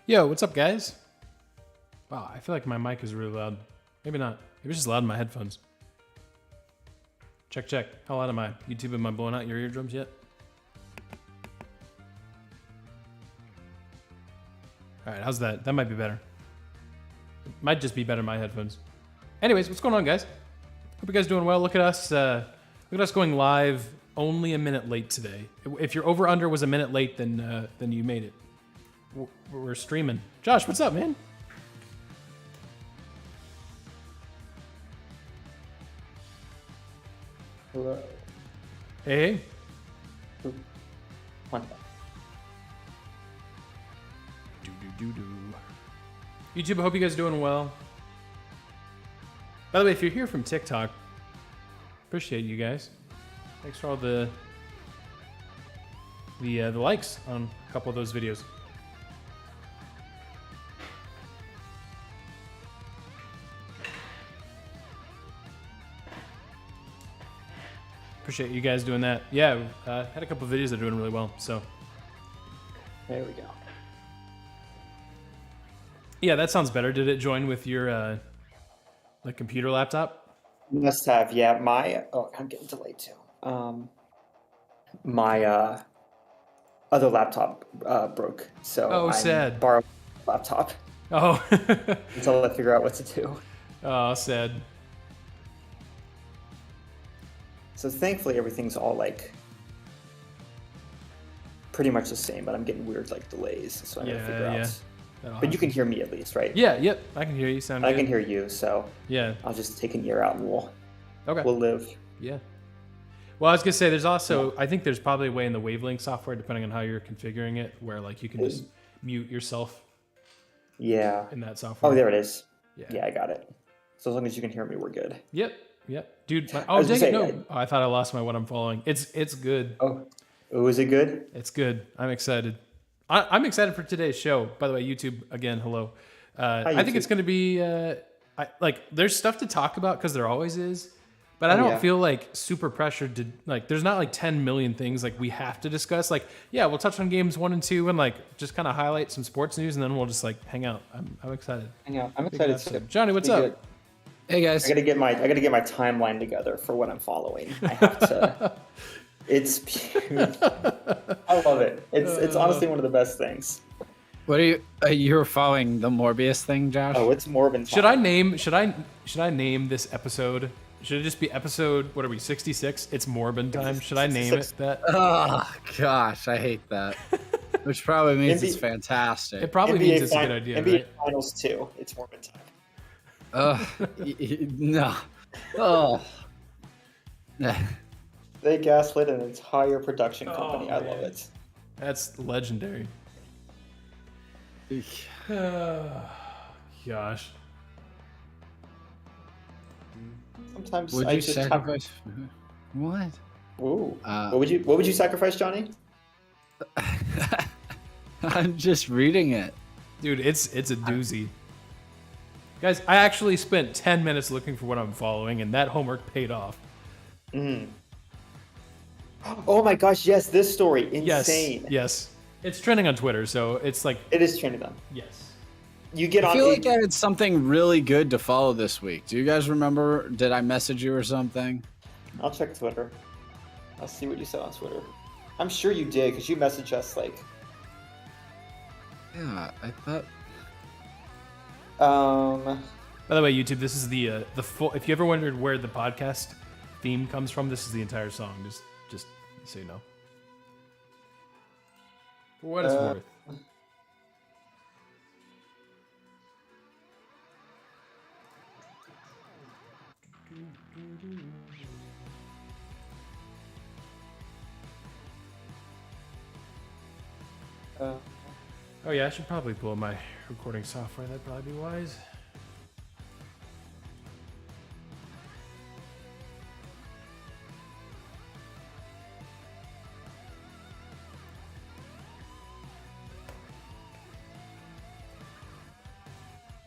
Yo, what's up, guys? Wow, I feel like my mic is really loud. Maybe not. Maybe it's just loud in my headphones. Check, check. How loud am I? YouTube, am I blowing out your eardrums yet? All right, how's that? That might be better. It might just be better in my headphones. Anyways, what's going on, guys? Hope you guys doing well. Look at us. Look at us going live only a minute late today. If your over/under was a minute late, then you made it. We're streaming. Josh, what's up, man? Hello. Hey. What? YouTube, I hope you guys are doing well. By the way, if you're here from TikTok, appreciate you guys. Thanks for all the likes on a couple of those videos. Appreciate you guys doing that. Yeah, had a couple of videos that are doing really well. So There we go. yeah, that sounds better. Did it join with your like computer laptop? Must have, yeah. I'm getting delayed too. My other laptop broke, so I sad. borrowed a laptop Oh, until I figure out what to do. oh, sad. So thankfully everything's all like pretty much the same, but I'm getting weird like delays, so I gotta figure out. But you can hear me at least, right? Yeah, yep. I can hear you. Sound I good. can hear you, so Yeah. I'll just take an ear out and we'll Okay. live. Yeah. Well, I was gonna say there's also I think there's probably a way in the wavelength software, depending on how you're configuring it, where like you can just mute yourself Yeah. in that software. Oh, there it is. Yeah. Yeah, I got it. So as long as you can hear me, we're good. Yep. Yep. Dude. I Oh, was dang gonna it! say, No. Oh, I thought I lost my what I'm following. It's good. Oh, is it good? It's good. I'm excited. I'm excited for today's show. By the way, YouTube again. Hello. Hi, I think it's YouTube. going to be there's stuff to talk about because there always is, but I Oh, don't yeah. feel like super pressured to like. There's not like 10 million things like we have to discuss. Like, yeah, we'll touch on games 1 and 2 and like just kind of highlight some sports news and then we'll just like hang out. I'm excited. Hang on, I'm Big excited episode. too. Johnny, what's Be up? good. Hey guys. I gotta get my timeline together for what I'm following. I have to. It's I love it. It's honestly one of the best things. What are you were following the Morbius thing, Josh? Oh, it's Morbin. Should I name this episode? Should it just be episode, what are we, 66? It's Morbin time. Should I name it 66. that? Oh gosh, I hate that. Which probably means it's NBA fantastic. It probably means it's a good idea, NBA right? Finals 2. It's Morbin time. No. Oh. They gaslit an entire production company. I love man. it. That's legendary. Gosh. Sometimes Would I you just sacrifice? What? Ooh. Uh, What would you sacrifice, Johnny? I'm just reading it. Dude, it's a doozy. Guys, I actually spent 10 minutes looking for what I'm following, and that homework paid off. Oh my gosh! Yes, this story insane. Yes. It's trending on Twitter, so it's like, It is trending on. yes. You get I on. feel like I had something really good to follow this week. Do you guys remember? Did I message you or something? I'll check Twitter. I'll see what you said on Twitter. I'm sure you did because you messaged us like. Yeah, I thought. By the way, YouTube, this is the full. If you ever wondered where the podcast theme comes from, this is the entire song. Just so you know. For what it's worth. Oh yeah, I should probably pull up my recording software. That'd probably be wise.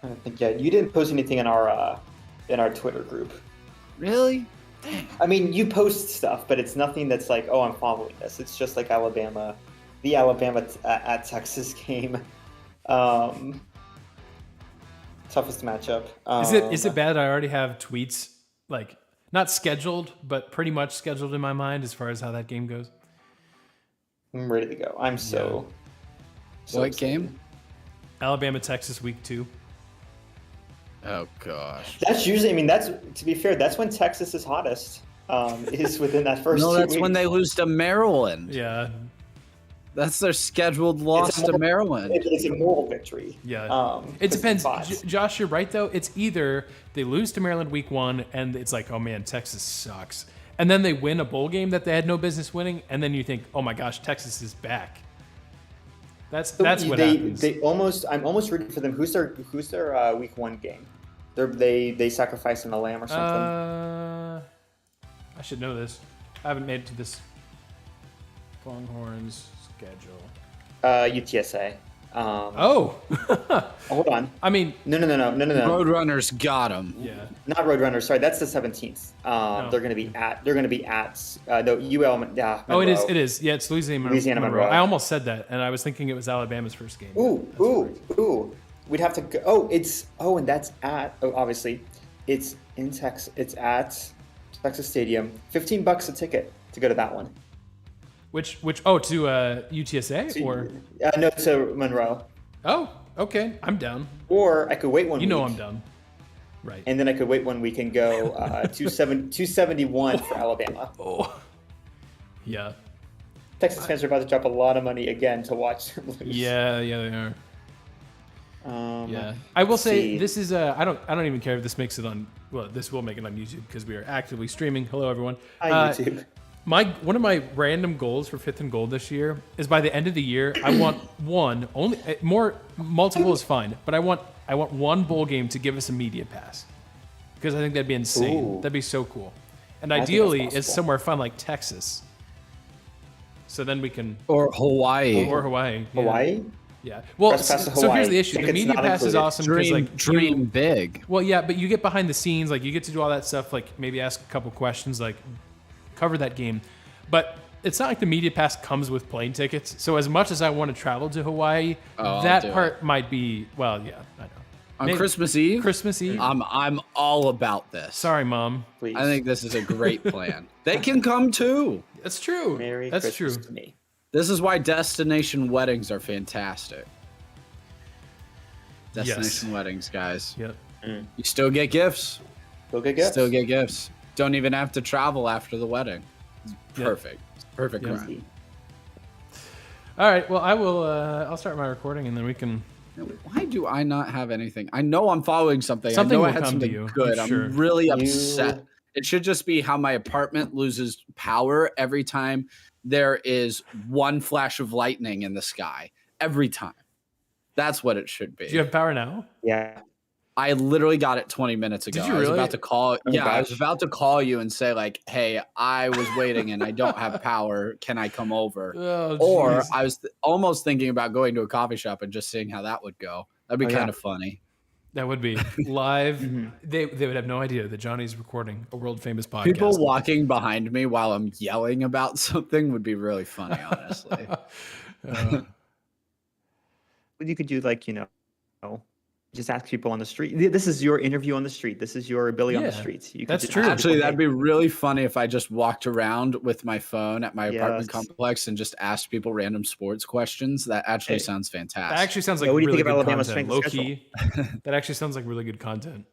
I don't think you didn't post anything in our Twitter group. Really? I mean, you post stuff, but it's nothing that's like, oh, I'm following this. It's just like the Alabama at Texas game. Toughest matchup. Is it bad? I already have tweets like not scheduled, but pretty much scheduled in my mind as far as how that game goes. I'm ready to go. I'm so What excited. game? Alabama, Texas, week 2. Oh gosh. That's usually. I mean, that's to be fair. That's when Texas is hottest. Is within that first. No, 2 that's weeks. when they lose to Maryland. Yeah, That's their scheduled loss to Maryland. It's a moral victory. yeah. It 'cause depends. it's Josh, you're right though. It's either they lose to Maryland week 1, and it's like, oh man, Texas sucks, and then they win a bowl game that they had no business winning, and then you think, oh my gosh, Texas is back. That's what happens. I'm almost rooting for them. Who's their week 1 game? They sacrifice a lamb or something. I should know this. I haven't made it to this Longhorns schedule. UTSA. Oh, Hold on. I mean, No. Roadrunners got them. yeah. Not Roadrunners. Sorry, that's the 17th. They're going to be at. They're going to be at. No, UL. Yeah. Oh, it is. Monroe. It is. Yeah, it's Louisiana Monroe. I almost said that, and I was thinking it was Alabama's first game. Ooh. We'd have to go. Oh, it's. Oh, and that's at. Oh, obviously, it's in Texas. It's at Texas Stadium. $15 a ticket to go to that one. Which? Oh, to UTSA or? No, to Monroe. Oh, okay. I'm down. Or I could wait 1 week. You know I'm down. Right. And then I could wait 1 week and go 271 for Alabama. Oh. Yeah. Texas fans are about to drop a lot of money again to watch them lose. Yeah, they are. Yeah. I will say this is I don't even care if this makes it on. Well, this will make it on YouTube because we are actively streaming. Hello, everyone. Hi, YouTube. One of my random goals for 5th and Gold this year is by the end of the year, I want multiple is fine, but I want one bowl game to give us a media pass because I think that'd be insane. Ooh. That'd be so cool, and I think that's ideally it's possible. somewhere fun like Texas. So then we can Or Hawaii. or Hawaii. Yeah. Hawaii? Yeah. Well, Press pass to so here's Hawaii. the issue: the Tickets media not pass is included. awesome because like Dream big. well, yeah, but you get behind the scenes, like you get to do all that stuff, like maybe ask a couple questions, like cover that game. But it's not like the media pass comes with plane tickets. So as much as I want to travel to Hawaii, that part might be might know. On Maybe. Christmas Eve? Christmas Eve. I'm all about this. Sorry, Mom. Please. I think this is a great plan. They can come too. That's true. Merry That's Christmas true. to me. This is why destination weddings are fantastic. Destination weddings, guys. Yep. You still get gifts. Go get gifts. Still get gifts. Don't even have to travel after the wedding. It's perfect. Perfect Yeah. run. All right. Well, I will. I'll start my recording, and then we can. Why do I not have anything? I know I'm following something. Something I know will I had come to something you, good. I'm sure. I'm really upset. It should just be how my apartment loses power every time there is one flash of lightning in the sky. Every time. That's what it should be. Do you have power now? Yeah. I literally got it 20 minutes ago. Did you I was really? about to call. Oh, I was gosh. about to call you and say like, "Hey, I was waiting and I don't have power. Can I come over?" Oh, Or jeez. I was almost thinking about going to a coffee shop and just seeing how that would go. That'd be Oh, yeah. kind of funny. That would be live. Mm-hmm. They would have no idea that Johnny's recording a world famous podcast. People walking behind me while I'm yelling about something would be really funny, honestly. You could do like, just ask people on the street. This is your interview on the street. This is your ability on the Yeah, streets. You could that's just true. ask Actually, people, that'd be really funny if I just walked around with my phone at my apartment Yes. complex and just asked people random sports questions. That actually sounds fantastic. That actually sounds like Yeah, what do you really think about good Alabama's content. strength of Low key. That actually sounds like really good content.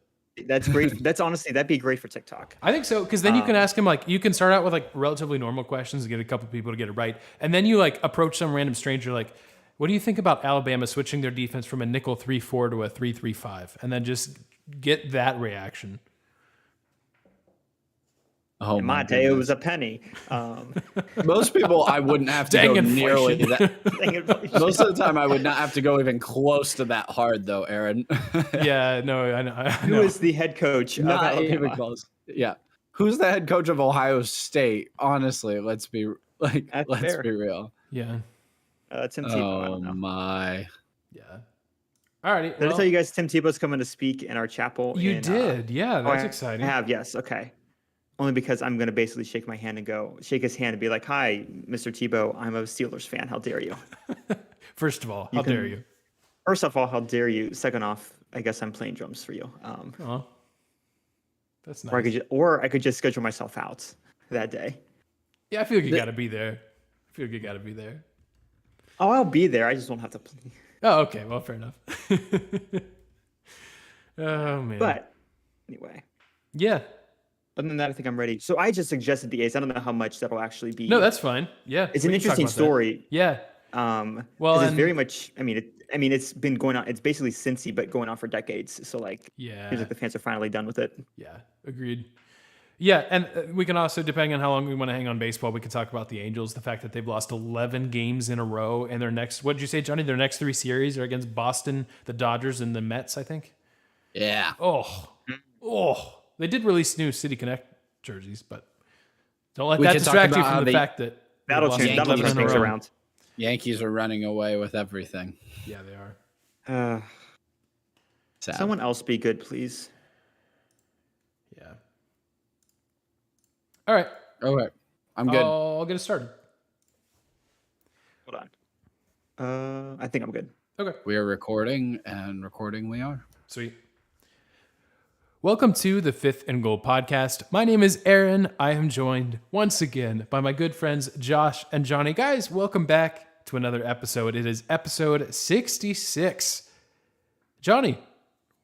That's great. That's honestly, that'd be great for TikTok. I think so, because then you can ask him like you can start out with like relatively normal questions and get a couple people to get it right, and then you like approach some random stranger like, "What do you think about Alabama switching their defense from a nickel 3-4 to a 3-3-5?" And then just get that reaction. Oh In my day, it was a penny. Most people I wouldn't have to Dang go inflation. nearly that. Dang it. Most of the time I would not have to go even close to that hard though, Aaron. Yeah, no, I know. Who is the head coach of Not even Alabama? close. Yeah. Who's the head coach of Ohio State? Honestly, let's be That's fair. be real. Yeah, Tim Tebow. I Oh don't know. my. yeah. Alrighty. Did I tell you guys Tim Tebow's coming to speak in our chapel? You in, did, yeah. That's I exciting. have, yes. Okay. Only because I'm going to basically shake my hand and shake his hand and be like, "Hi, Mr. Tebow, I'm a Steelers fan. How dare you?" First of all, how dare you? First of all, how dare you? Second off, I guess I'm playing drums for you. Oh, that's Or nice. I could just schedule myself out that day. Yeah, I feel like you got to be there. I feel like you got to be there. Oh, I'll be there. I just won't have to play. Oh, okay. Well, fair enough. Oh man. But anyway, Yeah. other than that, I think I'm ready. So I just suggested the A's. I don't know how much that'll actually be. No, that's fine. Yeah. It's we an can talk interesting about that. story. Yeah. Well, Well, it's and- very much. I mean, it's been going on. It's basically Cincy, but going on for decades. So like, Yeah. seems like the fans are finally done with it. Yeah. Agreed. Yeah, and we can also, depending on how long we want to hang on baseball, we can talk about the Angels. The fact that they've lost 11 games in a row, and their next, what did you say, Johnny? Their next 3 series are against Boston, the Dodgers, and the Mets, I think. Yeah. Oh, they did release new City Connect jerseys, but don't let We that could talk distract you about from how the they- fact that they've That'll lost change. That'll 11 turn in a things row. around. Yankees are running away with everything. Yeah, they are. Sad. Someone else be good, please. Yeah. All right. Okay. I'm good. I'll get it started. Hold on. I think I'm good. Okay. We are recording, and recording we are. Sweet. Welcome to the Fifth and Goal podcast. My name is Aaron. I am joined once again by my good friends Josh and Johnny. Guys, welcome back to another episode. It is episode 66. Johnny,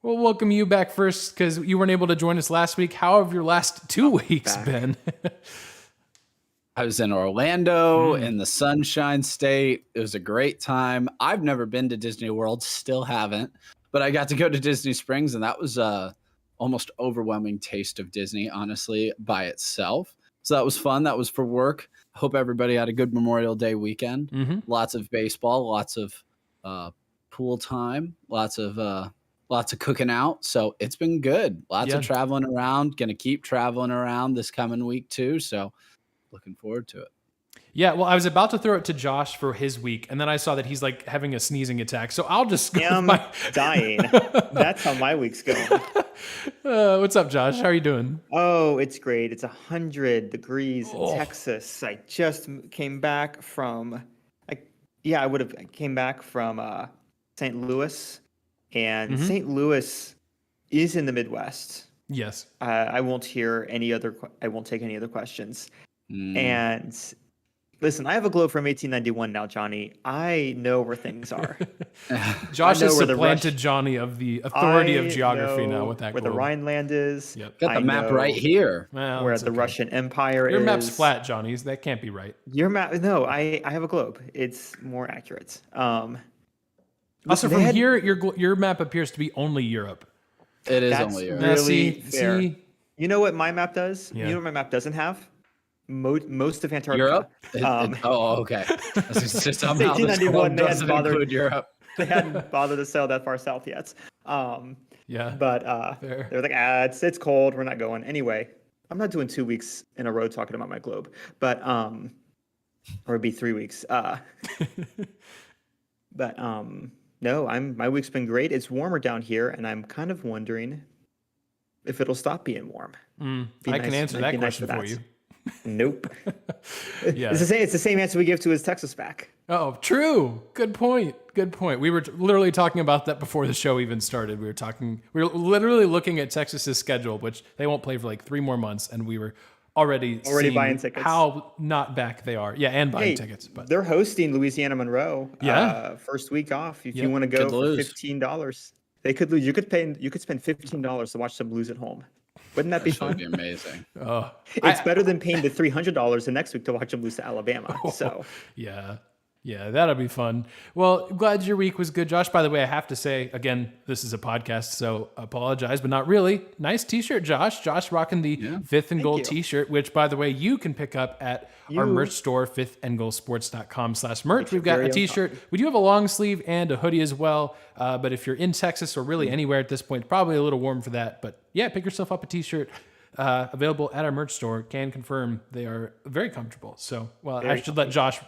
we'll welcome you back first because you weren't able to join us last week. How have your last 2 weeks back. been? I was in Orlando in the Sunshine State. It was a great time. I've never been to Disney World, still haven't, but I got to go to Disney Springs, and that was a almost overwhelming taste of Disney, honestly, by itself. So that was fun. That was for work. Hope everybody had a good Memorial Day weekend. Mm-hmm. Lots of baseball, lots of pool time, lots of cooking out. So it's been good. Lots Yeah. of traveling around. Gonna keep traveling around this coming week too. So looking forward to it. Yeah, well, I was about to throw it to Josh for his week, and then I saw that he's like having a sneezing attack. So I'll just go with I'm my... dying. That's how my week's going. What's up, Josh? How are you doing? Oh, it's great. It's 100 degrees in Oh. Texas. I just came back from, I came back from St. Louis, and Mhm. St. Louis is in the Midwest. Yes. I won't hear any other. I won't take any other questions. Mm. And listen, I have a globe from 1891 now, Johnny. I know where things are. Josh I know has where the supplanted Rush- Johnny of the authority of I geography now know with that where the globe. Rhineland is. Yep. Got the I map know right here. Well, where that's the okay. Russian Empire Your is. map's flat, Johnny. That can't be right. Your map? No, I have a globe. It's more accurate. Also, listen, they from had- here, your map appears to be only Europe. It is That's only here. Really See? fair. You know what my map does? Yeah. You know what my map doesn't have? Most of Antarctica. Europe? Um, Oh, okay. It's just somehow this 1891, globe they hadn't doesn't bothered- include Europe. They hadn't bothered to sail that far south yet. Yeah. But Fair. they're like, it's cold. We're not going. Anyway, I'm not doing 2 weeks in a row talking about my globe, but or it'd be 3 weeks. But no, my week's been great. It's warmer down here, and I'm kind of wondering if it'll stop being warm. Be I can nice- answer might that be nice question for that. you. Nope. Yeah. It's the same answer we give to his Texas back. Oh, true. Good point. Good point. We were literally talking about that before the show even started. We were literally looking at Texas's schedule, which they won't play for like 3 more months, and we were already seeing buying tickets. how not back they are. Yeah, and buying Hey, tickets. But they're hosting Louisiana Monroe. Yeah. First week off. If Yep. you want to go Could for lose. $15, they could lose. You could spend $15 to watch them lose at home. Wouldn't that be That would fun? be amazing. oh, It's better than paying the $300 the next week to watch them lose to Alabama. So Yeah, that'll be fun. Well, glad your week was good, Josh. By the way, I have to say, again, this is a podcast, so apologize, but not really. Nice t-shirt, Josh. Josh rocking the Fifth and Goal you. t-shirt, which, by the way, you can pick up at our merch store, fifthandgoalsports.com/merch. We've got very a own t-shirt. We do have a long sleeve and a hoodie as well, but if you're in Texas or really anywhere at this point, it's probably a little warm for that. But yeah, pick yourself up a t-shirt. Available at our merch store. Can confirm they are very comfortable. So, well, I should let Josh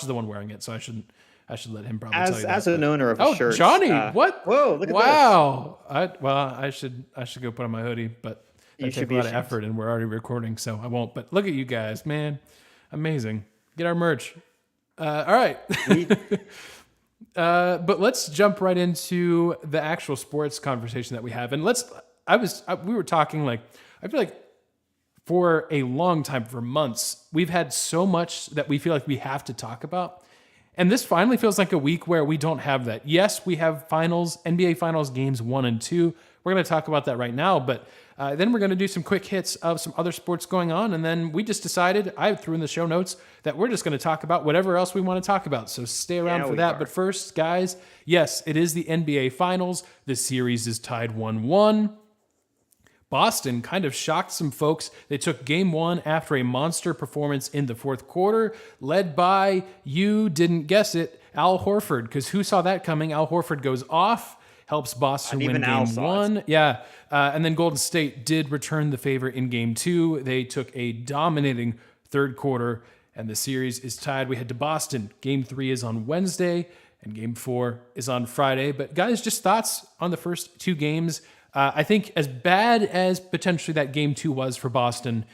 is the one wearing it, so I should let him probably tell you that. as an owner of a Oh, shirt, Johnny, what? Whoa, look at wow. I should go put on my hoodie, but You that should takes a be lot of ashamed. effort, and we're already recording, so I won't. But look at you guys, man, amazing. Get our merch. All right. But let's jump right into the actual sports conversation that we have. And we were talking like, I feel like for a long time, for months, we've had so much that we feel like we have to talk about. And this finally feels like a week where we don't have that. Yes, we have finals, NBA Finals games 1 and 2. We're going to talk about that right now, but then we're going to do some quick hits of some other sports going on. And then we just decided, I threw in the show notes, that we're just going to talk about whatever else we want to talk about. So stay around for that. But first, guys, yes, it is the NBA Finals. The series is tied 1-1. Boston kind of shocked some folks. They took game 1 after a monster performance in the fourth quarter, led by, you didn't guess it, Al Horford, because who saw that coming? Al Horford goes off, helps Boston win game 1. Yeah, and then Golden State did return the favor in game 2. They took a dominating third quarter, and the series is tied. We head to Boston. Game 3 is on Wednesday, and game 4 is on Friday. But guys, just thoughts on the first 2 games. I think as bad as potentially that game 2 was for Boston,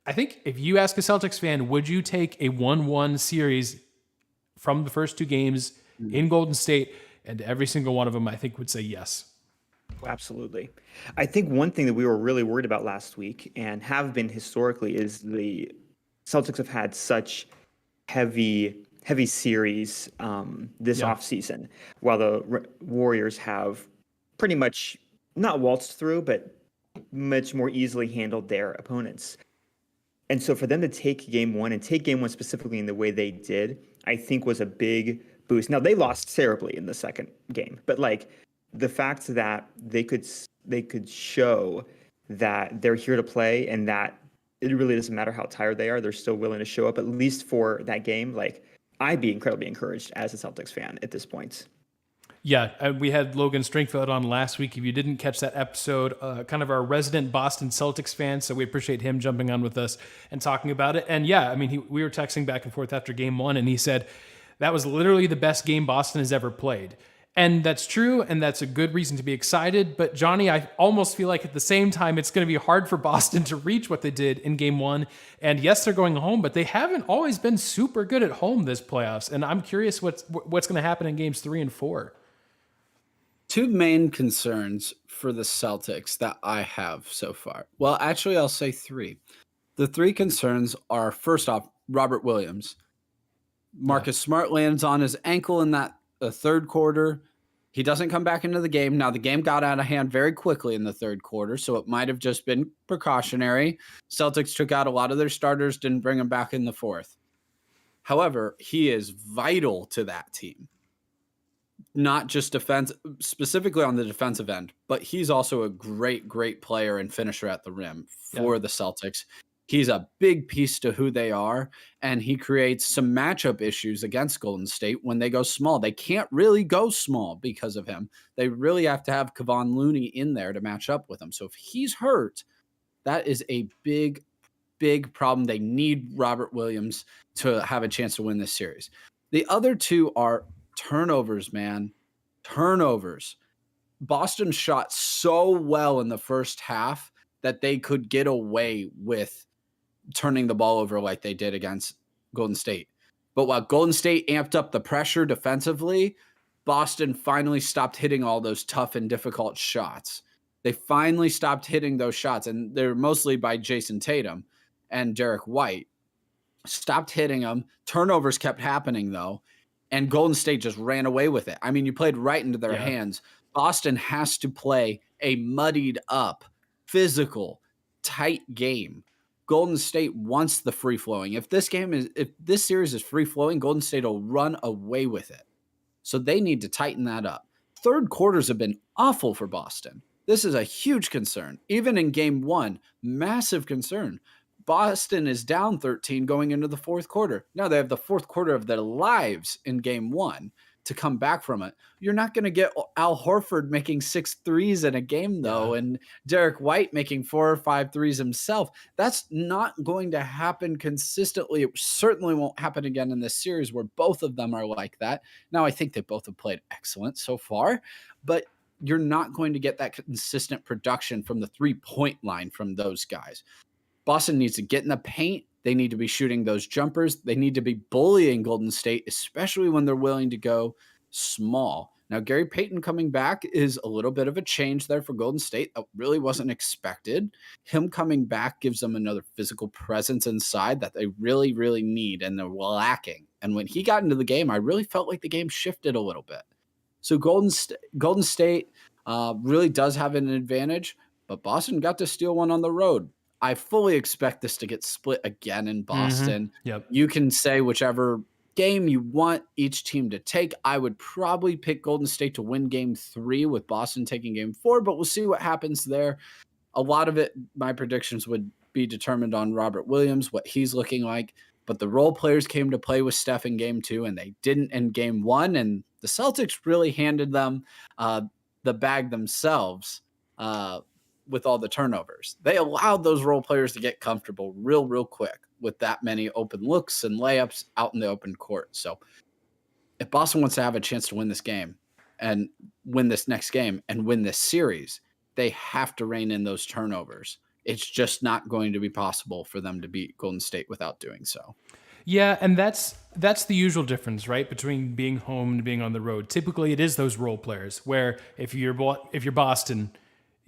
I think if you ask a Celtics fan, would you take a 1-1 series from the first 2 games in Golden State? And every single one of them, I think, would say yes. Absolutely. I think one thing that we were really worried about last week and have been historically is the Celtics have had such heavy series this offseason, while the Warriors have pretty much not waltzed through, but much more easily handled their opponents. And so for them to take game 1 and take game 1 specifically in the way they did, I think was a big boost. Now they lost terribly in the second game, but like the fact that they could show that they're here to play and that it really doesn't matter how tired they are, they're still willing to show up at least for that game. Like I'd be incredibly encouraged as a Celtics fan at this point. Yeah, we had Logan Stringfield on last week. If you didn't catch that episode, kind of our resident Boston Celtics fan, so we appreciate him jumping on with us and talking about it. And yeah, I mean, we were texting back and forth after game 1, and he said that was literally the best game Boston has ever played. And that's true, and that's a good reason to be excited. But Johnny, I almost feel like at the same time, it's going to be hard for Boston to reach what they did in game 1. And yes, they're going home, but they haven't always been super good at home this playoffs. And I'm curious what's going to happen in games 3 and 4. 2 main concerns for the Celtics that I have so far. Well, actually, I'll say 3. The 3 concerns are, first off, Robert Williams. Marcus Smart lands on his ankle in that third quarter. He doesn't come back into the game. Now, the game got out of hand very quickly in the third quarter, so it might have just been precautionary. Celtics took out a lot of their starters, didn't bring them back in the fourth. However, he is vital to that team. Not just defense, specifically on the defensive end, but he's also a great, great player and finisher at the rim for the Celtics. He's a big piece to who they are, and he creates some matchup issues against Golden State when they go small. They can't really go small because of him. They really have to have Kevon Looney in there to match up with him. So if he's hurt, that is a big, big problem. They need Robert Williams to have a chance to win this series. The other 2 are turnovers, man. Turnovers. Boston shot so well in the first half that they could get away with turning the ball over like they did against Golden State. But while Golden State amped up the pressure defensively, Boston finally stopped hitting all those tough and difficult shots. They finally stopped hitting those shots, and they're mostly by Jason Tatum and Derek White. Stopped hitting them. Turnovers kept happening, though, and Golden State just ran away with it. I mean, you played right into their hands. Boston has to play a muddied up, physical, tight game. Golden State wants the free flowing. If this series is free flowing, Golden State will run away with it. So they need to tighten that up. Third quarters have been awful for Boston. This is a huge concern. Even in game 1, massive concern. Boston is down 13 going into the fourth quarter. Now they have the fourth quarter of their lives in game 1 to come back from it. You're not going to get Al Horford making 6 threes in a game, though, and Derek White making 4 or 5 threes himself. That's not going to happen consistently. It certainly won't happen again in this series where both of them are like that. Now, I think they both have played excellent so far, but you're not going to get that consistent production from the 3-point line from those guys. Boston needs to get in the paint. They need to be shooting those jumpers. They need to be bullying Golden State, especially when they're willing to go small. Now, Gary Payton coming back is a little bit of a change there for Golden State. That really wasn't expected. Him coming back gives them another physical presence inside that they really, really need, and they're lacking. And when he got into the game, I really felt like the game shifted a little bit. So Golden State really does have an advantage, but Boston got to steal one on the road. I fully expect this to get split again in Boston. Yep. You can say whichever game you want each team to take. I would probably pick Golden State to win game 3 with Boston taking game 4, but we'll see what happens there. A lot of it, my predictions would be determined on Robert Williams, what he's looking like. But the role players came to play with Steph in game 2, and they didn't in game 1. And the Celtics really handed them the bag themselves with all the turnovers. They allowed those role players to get comfortable real quick with that many open looks and layups out in the open court. So if Boston wants to have a chance to win this game and win this next game and win this series, they have to rein in those turnovers. It's just not going to be possible for them to beat Golden State without doing so. Yeah, and that's the usual difference, right, between being home and being on the road. Typically, it is those role players where if you're Boston,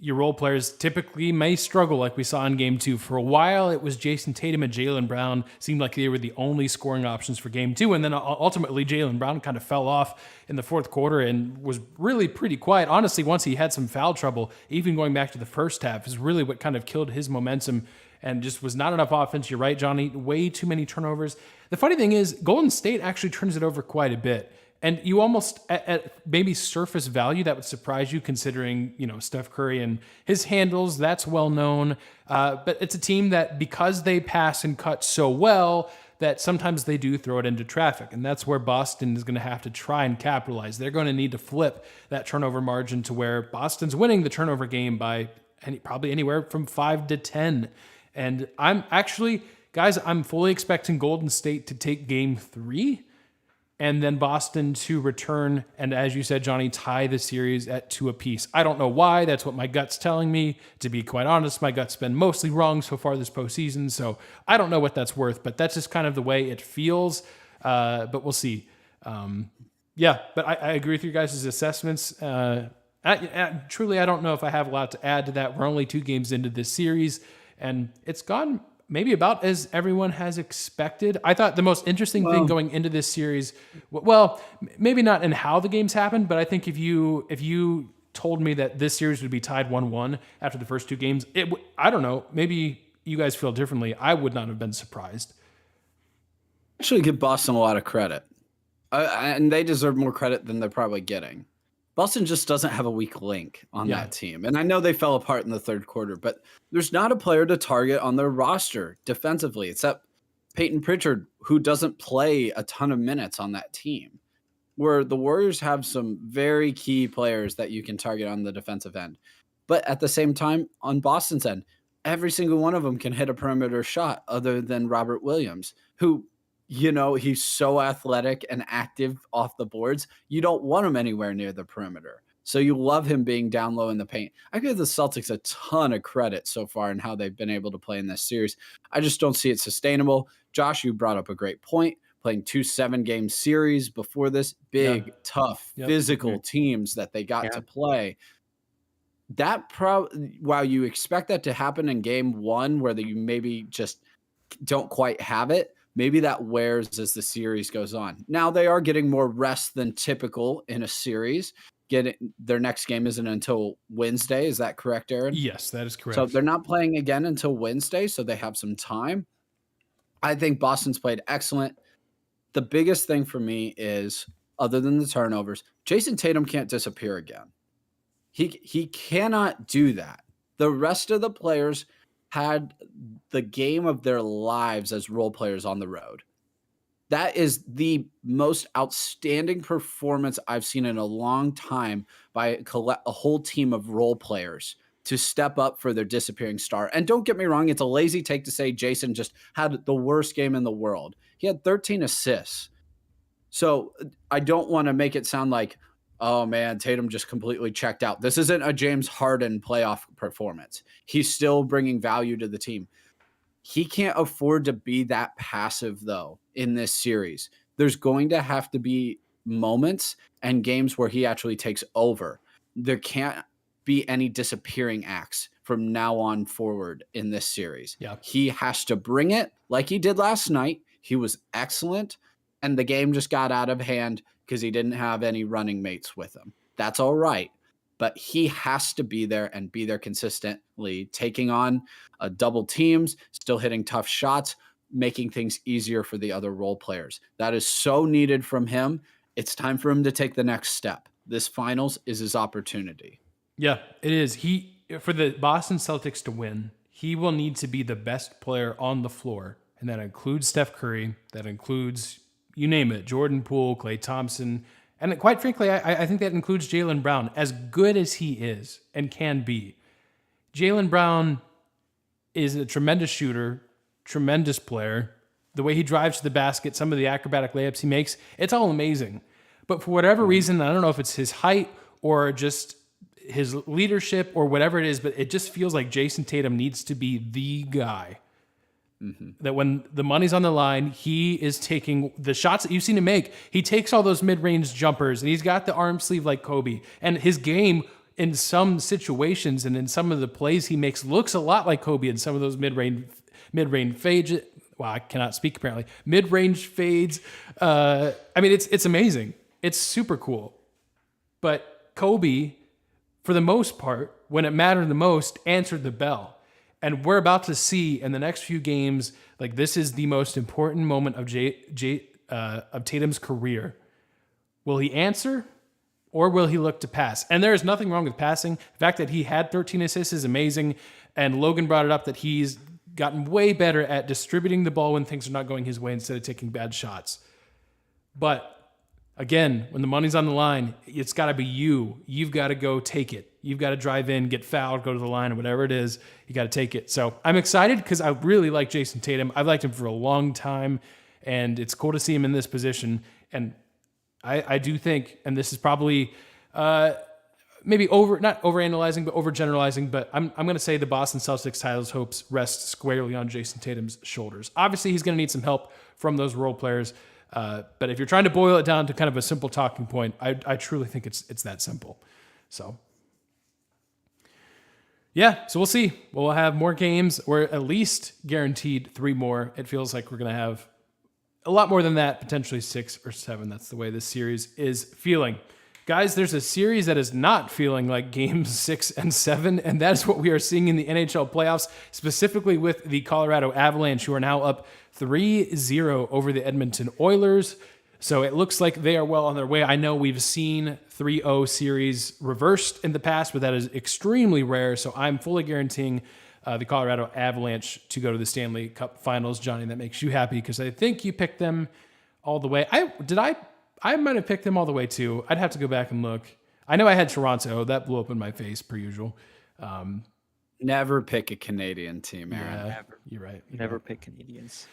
your role players typically may struggle, like we saw in game 2. For a while, it was Jason Tatum and Jaylen Brown seemed like they were the only scoring options for game 2, and then ultimately Jaylen Brown kind of fell off in the fourth quarter and was really pretty quiet. Honestly, once he had some foul trouble, even going back to the first half, is really what kind of killed his momentum. And just was not enough offense. You're right, Johnny. Way too many turnovers. The funny thing is, Golden State actually turns it over quite a bit. And you almost, at maybe surface value, that would surprise you considering, Steph Curry and his handles. That's well known. But it's a team that, because they pass and cut so well, that sometimes they do throw it into traffic. And that's where Boston is going to have to try and capitalize. They're going to need to flip that turnover margin to where Boston's winning the turnover game by probably anywhere from 5 to 10. And I'm fully expecting Golden State to take game 3 and then Boston to return and, as you said, Johnny, tie the series at 2 apiece. I don't know why. That's what my gut's telling me. To be quite honest, my gut's been mostly wrong so far this postseason, so I don't know what that's worth, but that's just kind of the way it feels. But we'll see. But I agree with your guys' assessments. Truly, I don't know if I have a lot to add to that. We're only 2 games into this series, and it's gone maybe about as everyone has expected. I thought the most interesting thing going into this series, well, maybe not in how the games happened, but I think if you told me that this series would be tied 1-1 after the first 2 games, I don't know, maybe you guys feel differently. I would not have been surprised. Actually give Boston a lot of credit. And they deserve more credit than they're probably getting. Boston just doesn't have a weak link on that team. And I know they fell apart in the third quarter, but there's not a player to target on their roster defensively, except Peyton Pritchard, who doesn't play a ton of minutes on that team, where the Warriors have some very key players that you can target on the defensive end. But at the same time, on Boston's end, every single one of them can hit a perimeter shot other than Robert Williams, who, he's so athletic and active off the boards. You don't want him anywhere near the perimeter. So you love him being down low in the paint. I give the Celtics a ton of credit so far in how they've been able to play in this series. I just don't see it sustainable. Josh, you brought up a great point. Playing 2 7-game series before this, big, tough, physical teams that they got to play. While you expect that to happen in game 1, where you maybe just don't quite have it, maybe that wears as the series goes on. Now they are getting more rest than typical in a series. Their next game isn't until Wednesday. Is that correct, Aaron? Yes, that is correct. So they're not playing again until Wednesday, so they have some time. I think Boston's played excellent. The biggest thing for me is, other than the turnovers, Jason Tatum can't disappear again. He cannot do that. The rest of the players had the game of their lives as role players on the road. That is the most outstanding performance I've seen in a long time by a whole team of role players to step up for their disappearing star. And don't get me wrong, it's a lazy take to say Jason just had the worst game in the world. He had 13 assists. So I don't want to make it sound like, oh man, Tatum just completely checked out. This isn't a James Harden playoff performance. He's still bringing value to the team. He can't afford to be that passive, though, in this series. There's going to have to be moments and games where he actually takes over. There can't be any disappearing acts from now on forward in this series. Yeah. He has to bring it like he did last night. He was excellent, and the game just got out of hand because he didn't have any running mates with him. That's all right. But he has to be there and be there consistently, taking on double teams, still hitting tough shots, making things easier for the other role players. That is so needed from him. It's time for him to take the next step. This finals is his opportunity. Yeah, it is. For the Boston Celtics to win, he will need to be the best player on the floor. And that includes Steph Curry. That includes, you name it, Jordan Poole, Klay Thompson. And quite frankly, I think that includes Jaylen Brown. As good as he is and can be, Jaylen Brown is a tremendous shooter, tremendous player. The way he drives to the basket, some of the acrobatic layups he makes, it's all amazing. But for whatever reason, I don't know if it's his height or just his leadership or whatever it is, but it just feels like Jason Tatum needs to be the guy. That when the money's on the line, he is taking the shots that you've seen him make. He takes all those mid-range jumpers, and he's got the arm sleeve like Kobe. And his game in some situations and in some of the plays he makes looks a lot like Kobe in some of those mid-range fades. Wow, I cannot speak apparently. Mid-range fades. I mean, it's amazing. It's super cool. But Kobe, for the most part, when it mattered the most, answered the bell. And we're about to see in the next few games, like this is the most important moment of Tatum's career. Will he answer or will he look to pass? And there is nothing wrong with passing. The fact that he had 13 assists is amazing. And Logan brought it up that he's gotten way better at distributing the ball when things are not going his way instead of taking bad shots. But again, when the money's on the line, it's got to be you. You've got to go take it. You've got to drive in, get fouled, go to the line, or whatever it is. You got to take it. So I'm excited because I really like Jason Tatum. I've liked him for a long time, and it's cool to see him in this position. And I do think, and this is probably maybe not overanalyzing, but overgeneralizing, but I'm going to say the Boston Celtics title's hopes rest squarely on Jason Tatum's shoulders. Obviously, he's going to need some help from those role players. But if you're trying to boil it down to kind of a simple talking point, I truly think it's that simple. So, yeah, so we'll see. We'll have more games. We're at least guaranteed 3 more. It feels like we're going to have a lot more than that, potentially 6 or 7. That's the way this series is feeling. Guys, there's a series that is not feeling like games 6 and 7, and that is what we are seeing in the NHL playoffs, specifically with the Colorado Avalanche, who are now up 3-0 over the Edmonton Oilers. So it looks like they are well on their way. I know we've seen 3-0 series reversed in the past, but that is extremely rare. So I'm fully guaranteeing the Colorado Avalanche to go to the Stanley Cup Finals. Johnny, that makes you happy because I think you picked them all the way. I might have picked them all the way too. I'd have to go back and look. I know I had Toronto. That blew up in my face per usual. Never pick a Canadian team, Aaron. Yeah, Never. you're right. Never pick Canadians.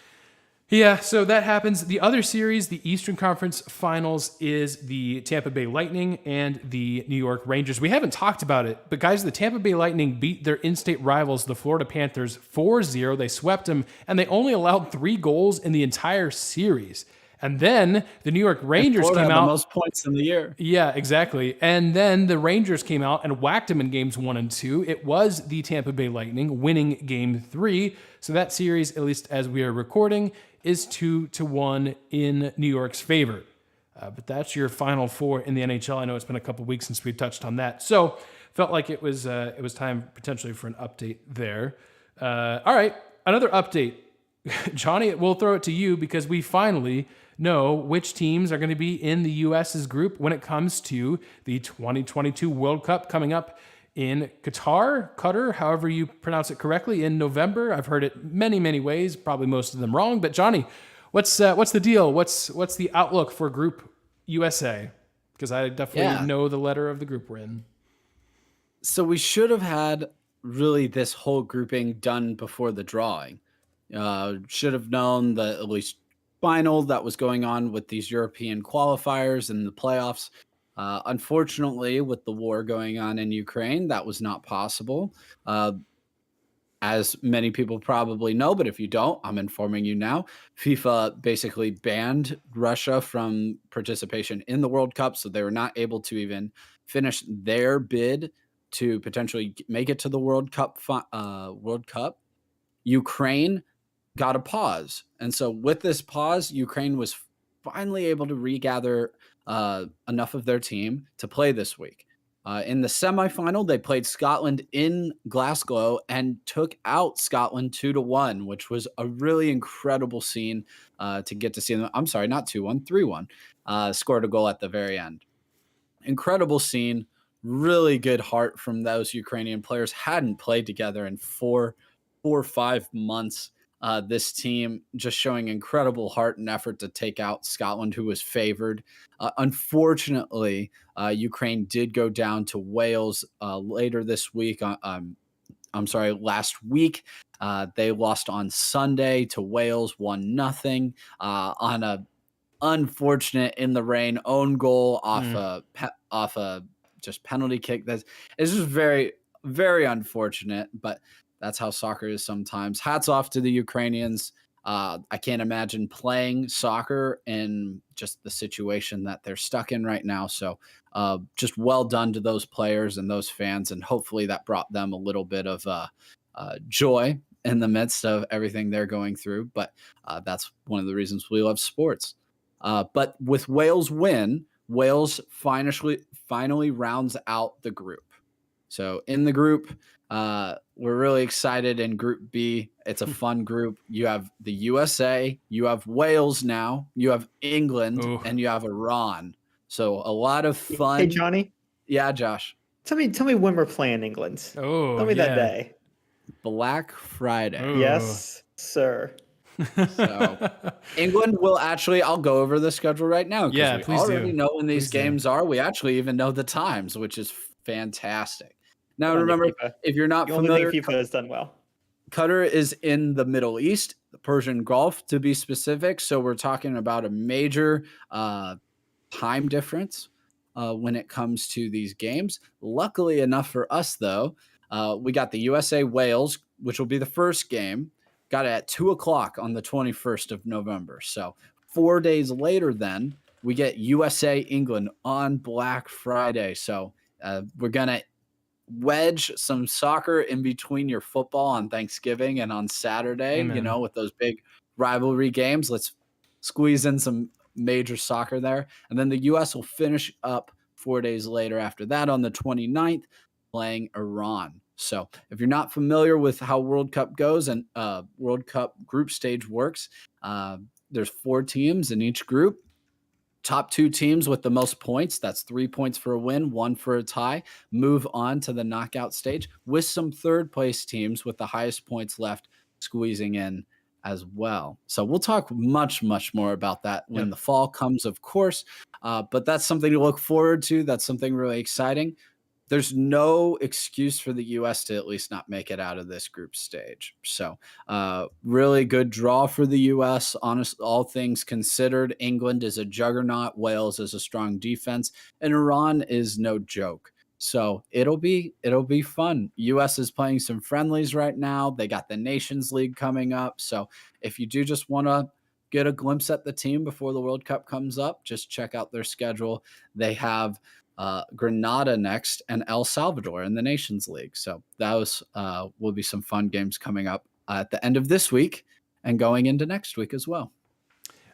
Yeah, so that happens. The other series, the Eastern Conference Finals, is the Tampa Bay Lightning and the New York Rangers. We haven't talked about it, but guys, the Tampa Bay Lightning beat their in-state rivals, the Florida Panthers, 4-0. They swept them, and they only allowed 3 goals in the entire series. And then the New York Rangers came out. The most points in the year. Yeah, exactly. And then the Rangers came out and whacked them in games 1 and 2. It was the Tampa Bay Lightning winning game 3. So that series, at least as we are recording, is 2-1 in New York's favor. But that's your final 4 in the NHL. I know it's been a couple weeks since we've touched on that. So felt like it was time potentially for an update there. All right, another update. Johnny, we'll throw it to you because we finally know which teams are going to be in the U.S.'s group when it comes to the 2022 World Cup coming up in Qatar, however you pronounce it correctly, in November. I've heard it many, many ways, probably most of them wrong. But Johnny, what's the deal? What's the outlook for Group USA? Because I definitely know the letter of the group we're in. So we should have had really this whole grouping done before the drawing. Should have known the at least final that was going on with these European qualifiers and the playoffs. Unfortunately, with the war going on in Ukraine, that was not possible. as many people probably know, but if you don't, I'm informing you now. FIFA basically banned Russia from participation in the World Cup, so they were not able to even finish their bid to potentially make it to the World Cup. World Cup. Ukraine got a pause, and so with this pause, Ukraine was finally able to regather enough of their team to play this week. In the semifinal, they played Scotland in Glasgow and took out Scotland 2-1, which was a really incredible scene to get to see them. I'm sorry, not 2-1, 3-1. Scored a goal at the very end. Incredible scene. Really good heart from those Ukrainian players. Hadn't played together in four or 5 months. This team just showing incredible heart and effort to take out Scotland, who was favored. Unfortunately, Ukraine did go down to Wales later this week. Last week. They lost on Sunday to Wales 1-0 on a unfortunate in the rain own goal off a just penalty kick. It's just very, very unfortunate, but that's how soccer is sometimes. Hats off to the Ukrainians. I can't imagine playing soccer in just the situation that they're stuck in right now. So just well done to those players and those fans. And hopefully that brought them a little bit of joy in the midst of everything they're going through. But that's one of the reasons we love sports. But with Wales' win, Wales finally rounds out the group. So in the group, we're really excited in Group B. It's a fun group. You have the USA, you have Wales now, you have England, and you have Iran. So a lot of fun. Hey, Johnny. Yeah, Josh. Tell me when we're playing England. Oh, tell me that day. Black Friday. Ooh. Yes, sir. So England will I'll go over the schedule right now. Yeah, we already know when these games are. We actually even know the times, which is fantastic. Now, remember, if you're not familiar, FIFA has done well. Qatar is in the Middle East, the Persian Gulf to be specific. So we're talking about a major time difference when it comes to these games. Luckily enough for us, though, we got the USA Wales, which will be the first game. Got it at 2:00 on the 21st of November. So 4 days later, then we get USA England on Black Friday. So we're going to wedge some soccer in between your football on Thanksgiving and on Saturday. Amen. You know, with those big rivalry games. Let's squeeze in some major soccer there. And then the U.S. will finish up 4 days later after that on the 29th, playing Iran. So if you're not familiar with how World Cup goes and World Cup group stage works, there's 4 teams in each group. Top 2 teams with the most points, that's 3 points for a win, 1 for a tie, move on to the knockout stage with some third place teams with the highest points left squeezing in as well. So we'll talk much, much more about that when the fall comes, of course. But that's something to look forward to. That's something really exciting. There's no excuse for the U.S. to at least not make it out of this group stage. So really good draw for the U.S. Honest, all things considered, England is a juggernaut. Wales is a strong defense. And Iran is no joke. So it'll be fun. U.S. is playing some friendlies right now. They got the Nations League coming up. So if you do just want to get a glimpse at the team before the World Cup comes up, just check out their schedule. They have Grenada next and El Salvador in the Nations League. So those will be some fun games coming up at the end of this week and going into next week as well.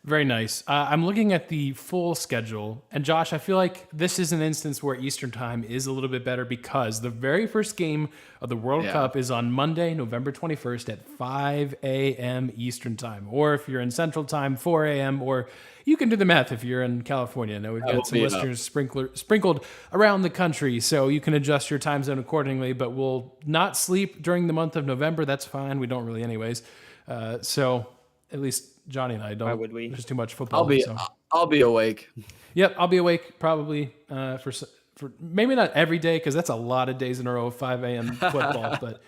Very nice. I'm looking at the full schedule, and Josh, I feel like this is an instance where Eastern time is a little bit better because the very first game of the World Cup is on Monday, November 21st at 5 a.m. Eastern time. Or if you're in Central time, 4 a.m. Or you can do the math if you're in California. Now we've got some listeners sprinkled around the country, so you can adjust your time zone accordingly, but we'll not sleep during the month of November. That's fine. We don't really anyways. So at least Johnny and I don't. Why would we? There's too much football. I'll be awake. Yep, I'll be awake probably for maybe not every day because that's a lot of days in a row of 5 a.m. football, but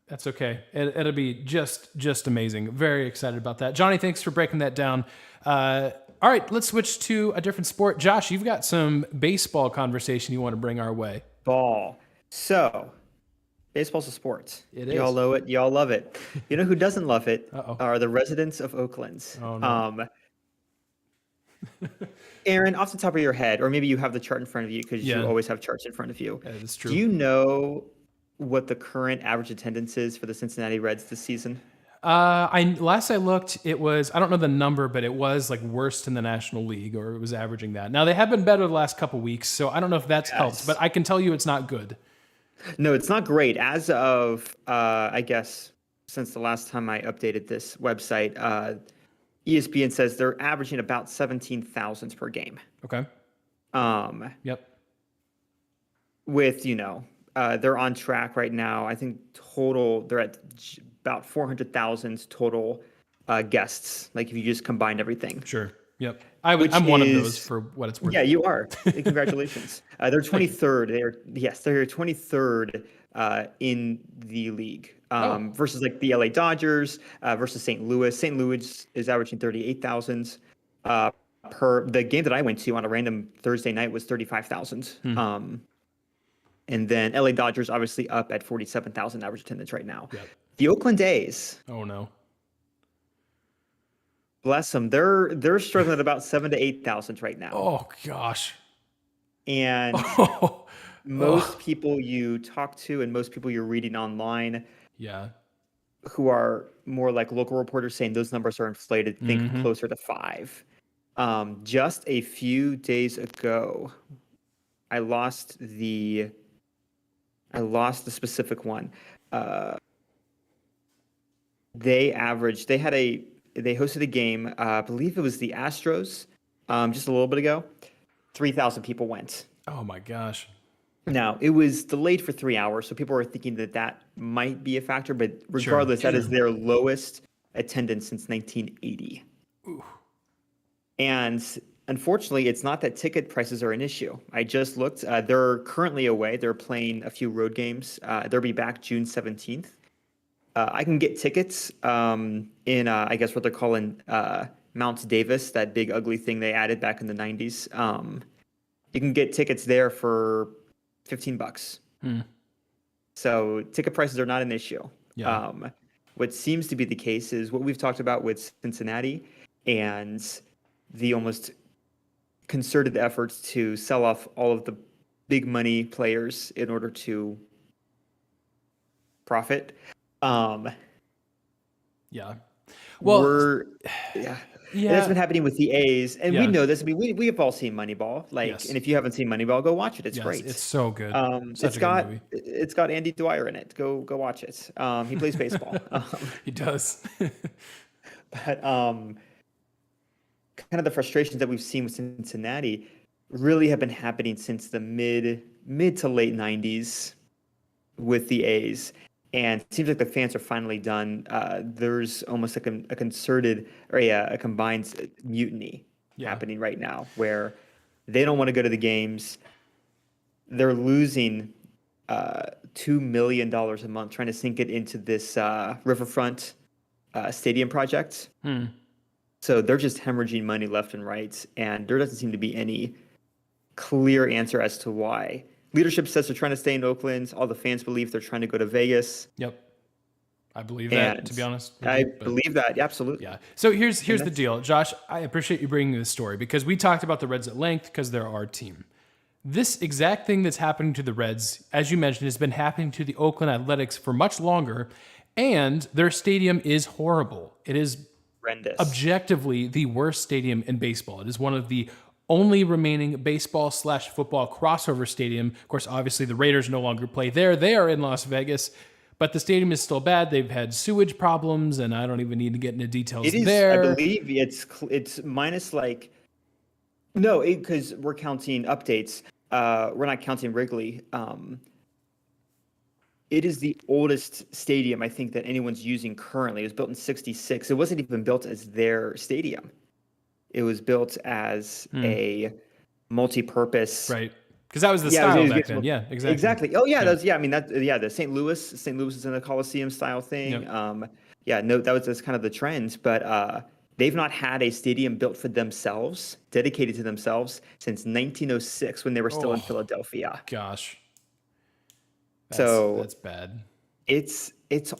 that's okay. It'll be just amazing. Very excited about that. Johnny, thanks for breaking that down. All right, let's switch to a different sport. Josh, you've got some baseball conversation you want to bring our way. Ball. So Baseball's a sport. It Y'all is. know it. Y'all love it. You know who doesn't love it Uh-oh. are the residents of Oakland. Oh, no. Aaron, off the top of your head, or maybe you have the chart in front of you because you Yeah. always have charts in front of you. Yeah, that's true. Do you know what the current average attendance is for the Cincinnati Reds this season? Last I looked, it was, I don't know the number, but it was like worst in the National League, or it was averaging that. Now they have been better the last couple weeks, so I don't know if that's helped, but I can tell you it's not good. No, it's not great. As of, I guess, since the last time I updated this website, ESPN says they're averaging about 17,000 per game. Okay. Yep. With, they're on track right now. I think total, they're at about 400,000 total guests, like if you just combine everything. Sure. Yep. I'm one of those for what it's worth. Yeah, you are. Congratulations. They're 23rd. They're 23rd in the league versus like the LA Dodgers versus St. Louis. St. Louis is averaging 38,000 per. The game that I went to on a random Thursday night was 35,000. And then LA Dodgers obviously up at 47,000 average attendance right now. Yep. The Oakland A's. Oh no. Bless them. They're struggling at about 7,000 to 8,000 right now. Oh gosh. And most people you talk to and most people you're reading online, who are more like local reporters saying those numbers are inflated, think closer to 5. Just a few days ago, I lost the specific one. They hosted a game, I believe it was the Astros, just a little bit ago. 3,000 people went. Oh my gosh. Now, it was delayed for 3 hours, so people were thinking that might be a factor, but regardless, that is their lowest attendance since 1980. Ooh. And unfortunately, it's not that ticket prices are an issue. I just looked. They're currently away. They're playing a few road games. They'll be back June 17th. I can get tickets in, I guess, what they're calling Mount Davis, that big ugly thing they added back in the 90s. You can get tickets there for $15. So ticket prices are not an issue. Yeah. What seems to be the case is what we've talked about with Cincinnati and the almost concerted efforts to sell off all of the big money players in order to profit. Yeah. Well, that's been happening with the A's, and we know this. I mean, we have all seen Moneyball. And if you haven't seen Moneyball, go watch it. It's great. It's so good. It's got Andy Dwyer in it. Go watch it. He plays baseball. He does. But kind of the frustrations that we've seen with Cincinnati really have been happening since the mid to late 90s with the A's. And it seems like the fans are finally done. There's almost like a concerted or a combined mutiny happening right now where they don't want to go to the games. They're losing $2 million a month trying to sink it into this Riverfront stadium project. So they're just hemorrhaging money left and right. And there doesn't seem to be any clear answer as to why. Leadership says they're trying to stay in Oakland. All the fans believe they're trying to go to Vegas. Yep. I believe that, to be honest. I believe that. Absolutely. Yeah. So here's the deal. Josh, I appreciate you bringing this story because we talked about the Reds at length because they're our team. This exact thing that's happening to the Reds, as you mentioned, has been happening to the Oakland Athletics for much longer, and their stadium is horrible. It is horrendous. Objectively the worst stadium in baseball. It is one of the only remaining baseball/football crossover stadium. Of course, obviously the Raiders no longer play there. They are in Las Vegas, but the stadium is still bad. They've had sewage problems, and I don't even need to get into details there. I believe it's minus because we're counting updates. We're not counting Wrigley. It is the oldest stadium I think that anyone's using currently. It was built in '66. It wasn't even built as their stadium. It was built as a multi-purpose, right? Because that was the style back then. Yeah, exactly. Exactly. Oh yeah, the St. Louis is in the Coliseum style thing. Yep. That's kind of the trend, but they've not had a stadium built for themselves, dedicated to themselves, since 1906 when they were still in Philadelphia. Gosh. So That's bad. it's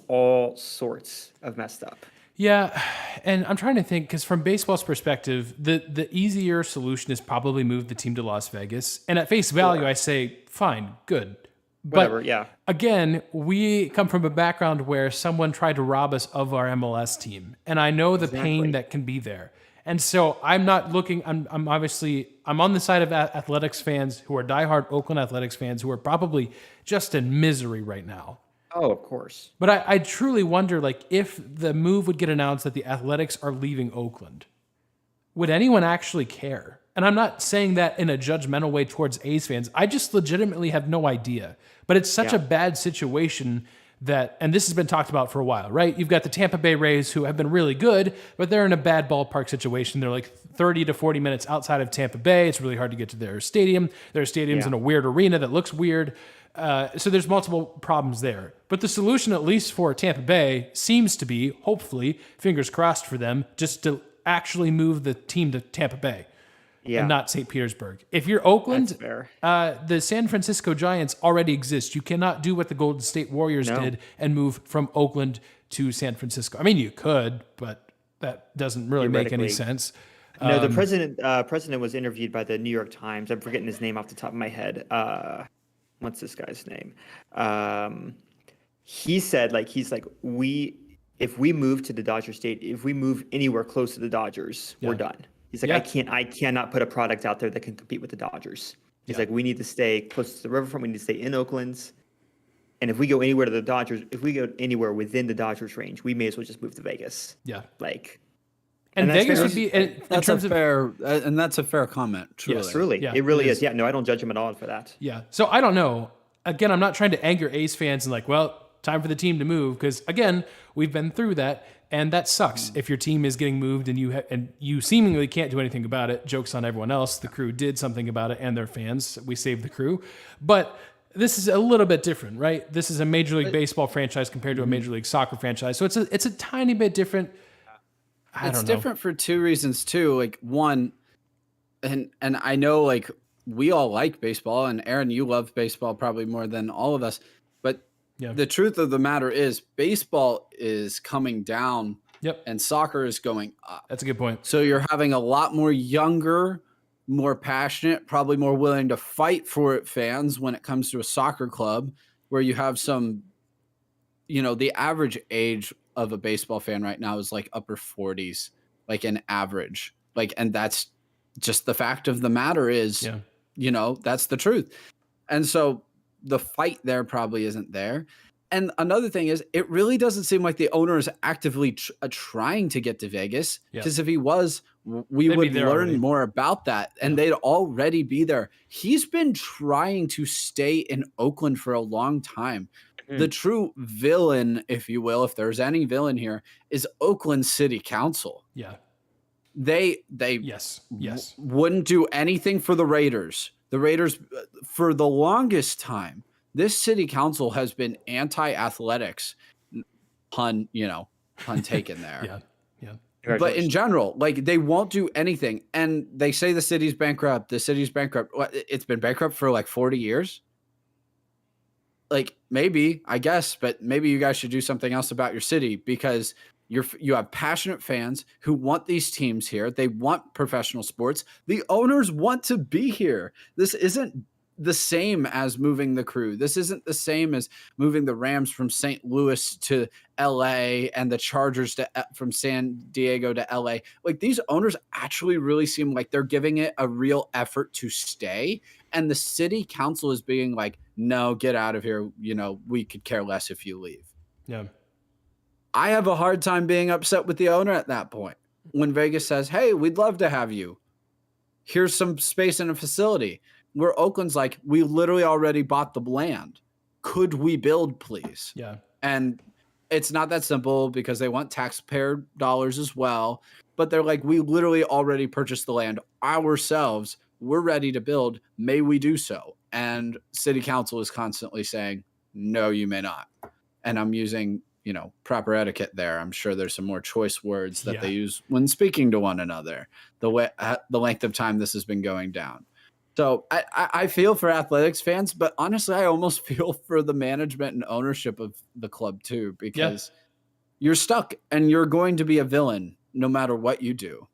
all sorts of messed up. Yeah, and I'm trying to think because from baseball's perspective, the easier solution is probably move the team to Las Vegas. And at face value, I say fine, good. Whatever, But yeah. again, we come from a background where someone tried to rob us of our MLS team, and I know the pain that can be there. And so I'm not looking. I'm obviously on the side of athletics fans who are diehard Oakland Athletics fans who are probably just in misery right now. Oh, of course. But I truly wonder, like, if the move would get announced that the Athletics are leaving Oakland, would anyone actually care? And I'm not saying that in a judgmental way towards A's fans. I just legitimately have no idea. But it's such a bad situation that, and this has been talked about for a while, right? You've got the Tampa Bay Rays who have been really good, but they're in a bad ballpark situation. They're like 30 to 40 minutes outside of Tampa Bay. It's really hard to get to their stadium. Their stadium's in a weird arena that looks weird. So there's multiple problems there. But the solution, at least for Tampa Bay, seems to be, hopefully, fingers crossed for them, just to actually move the team to Tampa Bay and not St. Petersburg. If you're Oakland, the San Francisco Giants already exist. You cannot do what the Golden State Warriors did and move from Oakland to San Francisco. I mean, you could, but that doesn't really make any sense. No, the president was interviewed by the New York Times. I'm forgetting his name off the top of my head. What's this guy's name? He said, if we move to the Dodger state, if we move anywhere close to the Dodgers, we're done. He's like, I cannot put a product out there that can compete with the Dodgers. He's like, we need to stay close to the riverfront. We need to stay in Oakland. And if we go anywhere to the Dodgers, if we go anywhere within the Dodgers range, we may as well just move to Vegas. Yeah. And Vegas would be that's a fair comment. Truly. Yes, truly. Yeah, it really is. Yeah, no, I don't judge him at all for that. Yeah. So I don't know. Again, I'm not trying to anger A's fans and like, well, time for the team to move because again, we've been through that and that sucks. If your team is getting moved and you seemingly can't do anything about it. Jokes on everyone else. The crew did something about it and their fans. We saved the crew. But this is a little bit different, right? This is a Major League Baseball franchise compared to a Major League Soccer franchise. So it's a tiny bit different. It's different for two reasons too. Like one, and I know like we all like baseball, and Aaron, you love baseball probably more than all of us. But the truth of the matter is, baseball is coming down, and soccer is going up. That's a good point. So you're having a lot more younger, more passionate, probably more willing to fight for it fans when it comes to a soccer club, where you have some, the average age of a baseball fan right now is like upper 40s, like an average, and that's just the fact of the matter is, that's the truth. And so the fight there probably isn't there. And another thing is, it really doesn't seem like the owner is actively trying to get to Vegas, because if he was, we would learn more about that and they'd already be there. He's been trying to stay in Oakland for a long time. The true villain, if you will, if there's any villain here, is Oakland City Council. Yeah. They wouldn't do anything for the Raiders. The Raiders, for the longest time, this city council has been anti-athletics. Pun taken there. But in general, they won't do anything. And they say the city's bankrupt. The city's bankrupt. It's been bankrupt for like 40 years. Maybe, I guess, but maybe you guys should do something else about your city, because you have passionate fans who want these teams here. They want professional sports. The owners want to be here. This isn't the same as moving the crew. This isn't the same as moving the Rams from St. Louis to LA and the Chargers from San Diego to LA. These owners actually really seem like they're giving it a real effort to stay. And the city council is being like, no, get out of here. We could care less if you leave. Yeah. I have a hard time being upset with the owner at that point. When Vegas says, hey, we'd love to have you. Here's some space in a facility. Where Oakland's like, we literally already bought the land. Could we build, please? Yeah. And it's not that simple, because they want taxpayer dollars as well. But they're like, we literally already purchased the land ourselves. We're ready to build. May we do so? And city council is constantly saying, no, you may not. And I'm using, proper etiquette there. I'm sure there's some more choice words that they use when speaking to one another, the length of time this has been going down. So I feel for athletics fans, but honestly, I almost feel for the management and ownership of the club too, because you're stuck and you're going to be a villain no matter what you do.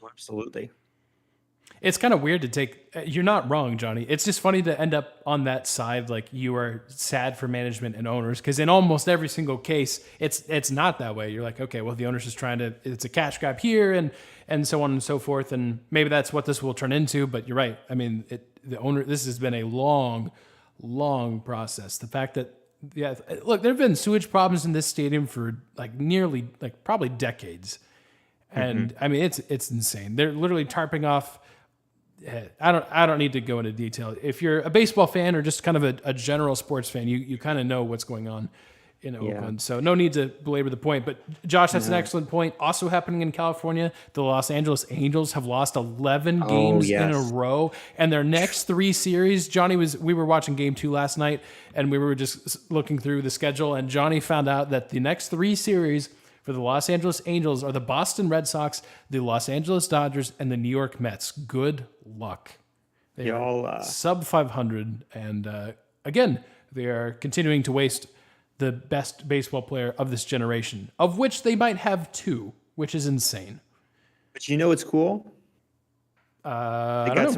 Absolutely. It's kind of weird to take. You're not wrong, Johnny. It's just funny to end up on that side, like you are sad for management and owners, because in almost every single case, it's not that way. You're like, okay, well, the owner's just trying to. It's a cash grab here, and so on and so forth, and maybe that's what this will turn into. But you're right. I mean, the owner. This has been a long process. The fact that look, there have been sewage problems in this stadium for probably decades, and I mean, it's insane. They're literally tarping off. I don't need to go into detail. If you're a baseball fan or just kind of a general sports fan, you kind of know what's going on in Oakland. So no need to belabor the point. But Josh, that's an excellent point. Also happening in California, the Los Angeles Angels have lost 11 games in a row. And their next 3 series, we were watching game 2 last night, and we were just looking through the schedule, and Johnny found out that the next 3 series for the Los Angeles Angels are the Boston Red Sox, the Los Angeles Dodgers, and the New York Mets. Good luck. They are sub 500, and again, they are continuing to waste the best baseball player of this generation, of which they might have 2, which is insane. But you know what's cool? They got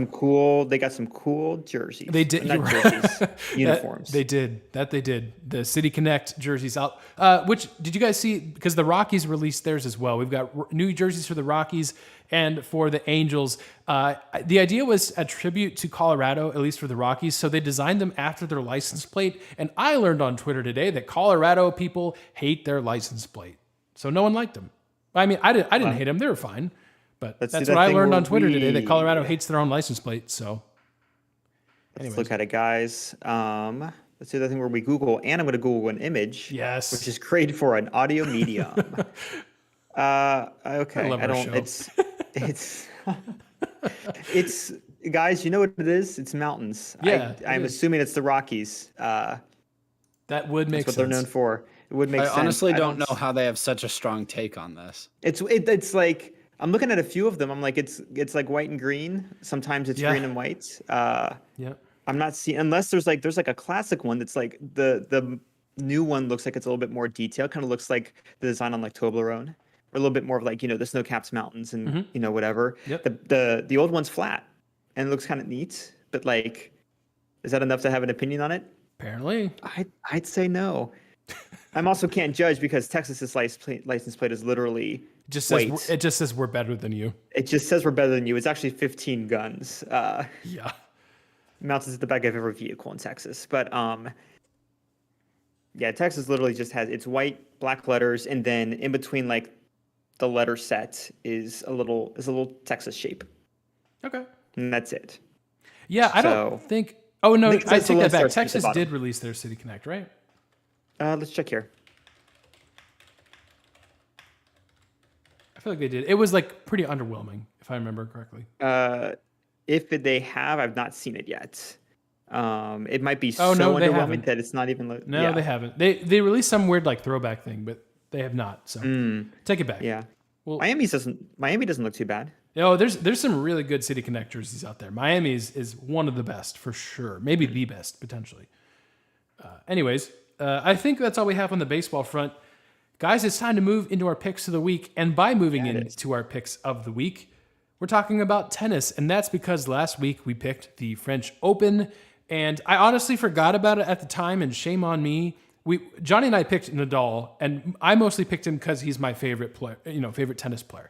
some cool jerseys. They did. Not jerseys, uniforms. They did. The City Connect jerseys out. Which did you guys see? Because the Rockies released theirs as well. We've got new jerseys for the Rockies and for the Angels. The idea was a tribute to Colorado, at least for the Rockies. So they designed them after their license plate. And I learned on Twitter today that Colorado people hate their license plate. So no one liked them. I mean, I didn't hate them. They were fine. But that's what I learned on Twitter today, that Colorado hates their own license plate. So, let's look at it, guys. Let's do the thing where we Google, and I'm going to Google an image. Yes. Which is great for an audio medium. Okay. I don't. It's guys. You know what it is? It's mountains. Yeah. I'm assuming it's the Rockies. That would make sense. That's what they're known for. It would make sense. I honestly don't know how they have such a strong take on this. It's like. I'm looking at a few of them. I'm like, it's like white and green. Sometimes it's green and white. I'm not seeing, unless there's like a classic one that's like the new one looks like it's a little bit more detailed. Kind of looks like the design on like Toblerone, or a little bit more of like, the snow-capped mountains and whatever. Yep. The old one's flat and it looks kind of neat, but like, is that enough to have an opinion on it? Apparently. I'd say no. I'm also can't judge because Texas's license plate is literally it just says we're better than you. It just says we're better than you. It's actually 15 guns. Mounted at the back of every vehicle in Texas. But Texas literally just has it's white, black letters, and then in between like the letter set is a little Texas shape. Okay. And that's it. Yeah, I don't think. Oh no, I take that back. Texas did release their City Connect, right? Let's check here. I feel like they did. It was like pretty underwhelming, if I remember correctly. If they have, I've not seen it yet. It might be underwhelming that it's not even. They haven't. They released some weird like throwback thing, but they have not. So take it back. Yeah. Well, Miami doesn't look too bad. No, there's some really good City Connect jerseys out there. Miami is one of the best for sure, maybe the best potentially. Anyways, I think that's all we have on the baseball front. Guys, it's time to move into our picks of the week. And by moving into our picks of the week, we're talking about tennis. And that's because last week we picked the French Open. And I honestly forgot about it at the time, and shame on me. Johnny and I picked Nadal, and I mostly picked him because he's my favorite player, favorite tennis player.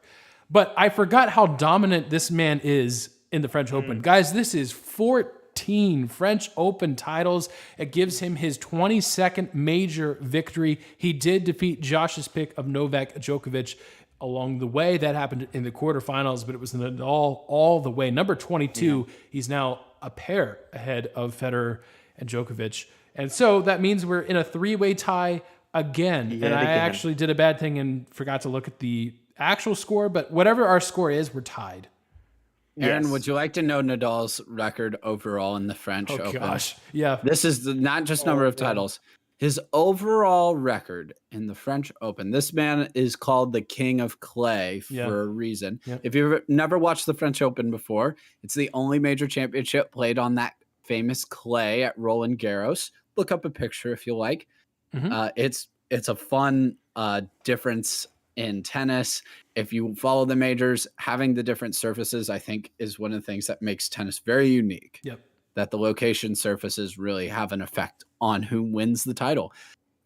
But I forgot how dominant this man is in the French Open. Guys, this is 14 French Open titles. It gives him his 22nd major victory. He did defeat Josh's pick of Novak Djokovic along the way. That happened in the quarterfinals, but it was Nadal all the way. Number 22, he's now a pair ahead of Federer and Djokovic. And so that means we're in a 3-way tie again. And I actually did a bad thing and forgot to look at the actual score, but whatever our score is, we're tied. Aaron, would you like to know Nadal's record overall in the French Open? Gosh, yeah. This is not just number of titles. His overall record in the French Open, this man is called the King of Clay for a reason. Yeah. If you've never watched the French Open before, it's the only major championship played on that famous clay at Roland Garros. Look up a picture if you like. It's a fun difference in tennis. If you follow the majors, having the different surfaces, I think, is one of the things that makes tennis very unique. Yep. That the location surfaces really have an effect on who wins the title.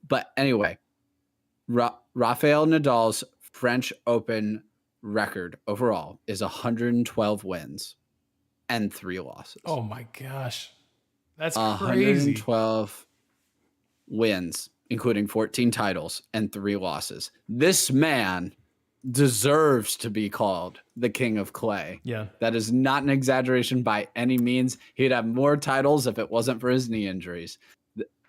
But anyway, Rafael Nadal's French Open record overall is 112 wins and 3 losses. Oh my gosh. That's crazy. 112 wins, including 14 titles and 3 losses. This man deserves to be called the King of Clay. Yeah. That is not an exaggeration by any means. He'd have more titles if it wasn't for his knee injuries.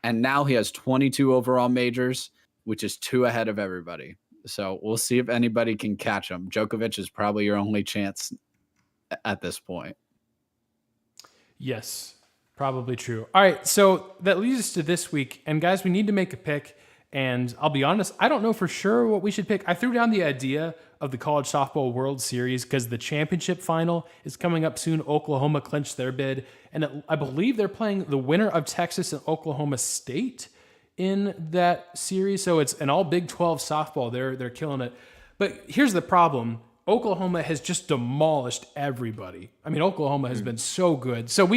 And now he has 22 overall majors, which is 2 ahead of everybody. So we'll see if anybody can catch him. Djokovic is probably your only chance at this point. Yes, probably true. All right, so that leads us to this week. And guys, we need to make a pick. And I'll be honest, I don't know for sure what we should pick. I threw down the idea of the College Softball World Series because the championship final is coming up soon. Oklahoma clinched their bid. And I believe they're playing the winner of Texas and Oklahoma State in that series. So it's an all Big 12 softball. They're killing it. But here's the problem. Oklahoma has just demolished everybody. I mean, Oklahoma has been so good. So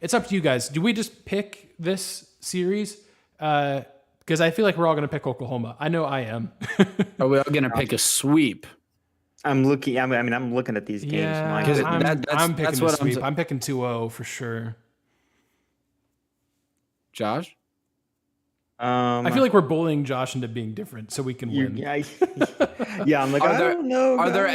it's up to you guys. Do we just pick this series? Because I feel like we're all going to pick Oklahoma. I know I am. Are we all going to pick a sweep? I'm looking at these games. Yeah, I'm picking a sweep. I'm picking 2-0 for sure. Josh? I feel like we're bullying Josh into being different so we can win. Yeah, I'm like, I don't know. Are there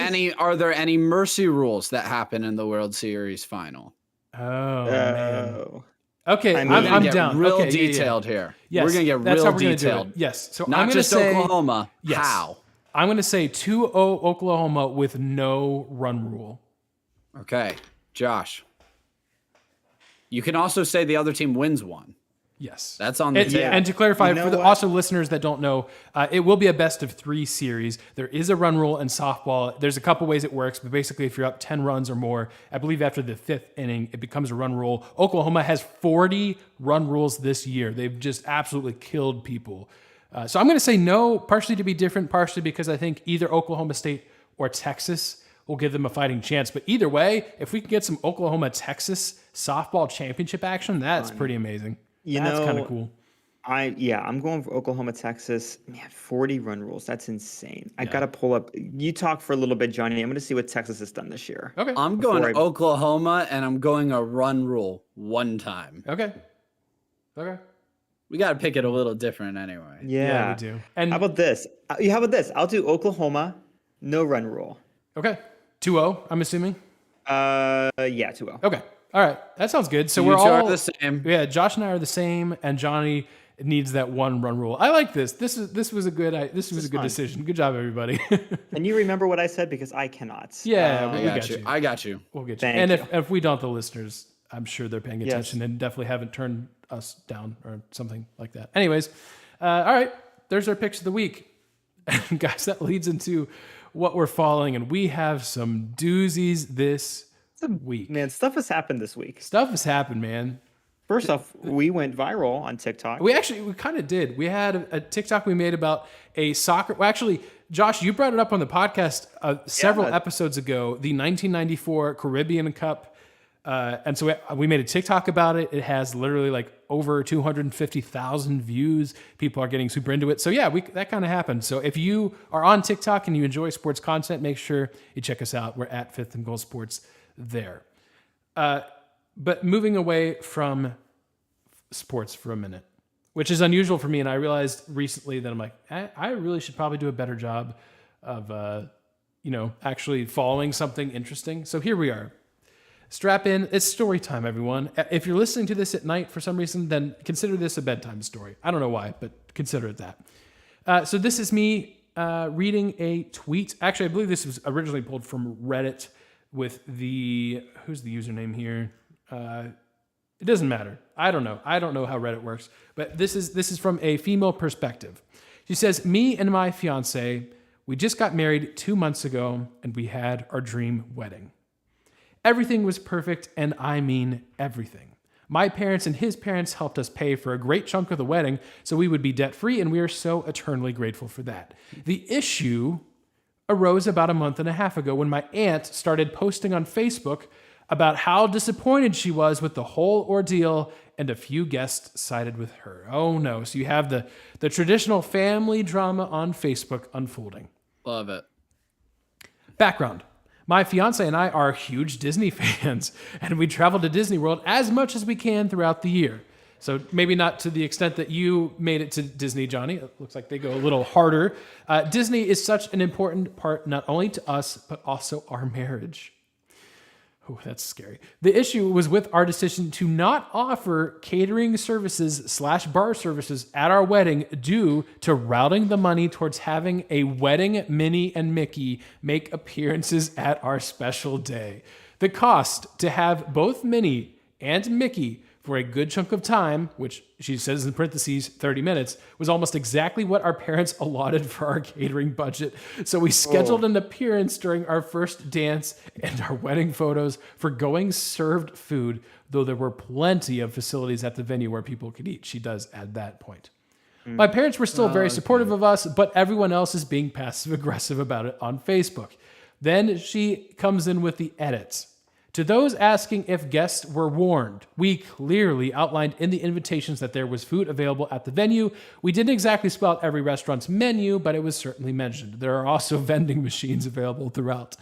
any mercy rules that happen in the World Series final? Oh, man. Okay, I'm down. Real detailed here. Yes, we're gonna get that's real how we're detailed. Gonna do it. Yes, so not I'm just say, Oklahoma. Yes, how? I'm going to say 2-0 Oklahoma with no run rule. Okay, Josh. You can also say the other team wins one. Yes, that's on the table. And to clarify, for the also listeners that don't know, it will be a best of 3 series. There is a run rule in softball. There's a couple ways it works, but basically, if you're up 10 runs or more, I believe after the 5th inning, it becomes a run rule. Oklahoma has 40 run rules this year. They've just absolutely killed people. So I'm going to say no, partially to be different, partially because I think either Oklahoma State or Texas will give them a fighting chance. But either way, if we can get some Oklahoma-Texas softball championship action, that's pretty amazing. That's kind of cool. I'm going for Oklahoma, Texas. Man, 40 run rules. That's insane. I got to pull up. You talk for a little bit, Johnny. I'm going to see what Texas has done this year. Okay. I'm going Oklahoma, and I'm going a run rule one time. Okay. We got to pick it a little different anyway. Yeah, we do. And how about this? I'll do Oklahoma, no run rule. Okay. 2-0, I'm assuming? Yeah, 2-0. Okay. All right. That sounds good. So you we're two all are the same. Yeah, Josh and I are the same, and Johnny needs that one run rule. I like this. This was a good decision. Good job, everybody. And you remember what I said because I cannot. Yeah, we got you. I got you. We'll get you. Thank and you. if we don't, the listeners, I'm sure they're paying attention and definitely haven't turned us down or something like that. Anyways, all right. There's our picks of the week. And guys, that leads into what we're following, and we have some doozies this week. Man, stuff has happened this week. Stuff has happened, man. First off, we went viral on TikTok. We kind of did. We had a TikTok we made about a soccer. Well, actually, Josh, you brought it up on the podcast several episodes ago, the 1994 Caribbean Cup. And so we made a TikTok about it. It has literally like over 250,000 views. People are getting super into it. So yeah, that kind of happened. So if you are on TikTok and you enjoy sports content, make sure you check us out. We're at Fifth and Goal Sports there. But moving away from sports for a minute, which is unusual for me. And I realized recently that I'm like, I really should probably do a better job of, actually following something interesting. So here we are. Strap in. It's story time, everyone. If you're listening to this at night for some reason, then consider this a bedtime story. I don't know why, but consider it that. So this is me reading a tweet. Actually, I believe this was originally pulled from Reddit with who's the username here? It doesn't matter. I don't know. I don't know how Reddit works, but this is from a female perspective. She says, "Me and my fiance, we just got married 2 months ago, and we had our dream wedding. Everything was perfect, and I mean everything. My parents and his parents helped us pay for a great chunk of the wedding so we would be debt-free, and we are so eternally grateful for that. The issue arose about a month and a half ago when my aunt started posting on Facebook about how disappointed she was with the whole ordeal, and a few guests sided with her." Oh no, so you have the traditional family drama on Facebook unfolding. Love it. Background. My fiance and I are huge Disney fans, and we travel to Disney World as much as we can throughout the year. So maybe not to the extent that you made it to Disney, Johnny. It looks like they go a little harder. Disney is such an important part, not only to us, but also our marriage. Oh, that's scary. The issue was with our decision to not offer catering services / bar services at our wedding due to routing the money towards having a wedding Minnie and Mickey make appearances at our special day. The cost to have both Minnie and Mickey for a good chunk of time, which she says in parentheses 30 minutes, was almost exactly what our parents allotted for our catering budget. So we scheduled an appearance during our first dance and our wedding photos for going served food, though there were plenty of facilities at the venue where people could eat. She does add that point. My parents were still very supportive of us, but everyone else is being passive aggressive about it on Facebook. Then she comes in with the edits. To those asking if guests were warned, we clearly outlined in the invitations that there was food available at the venue. We didn't exactly spell out every restaurant's menu, but it was certainly mentioned. There are also vending machines available throughout.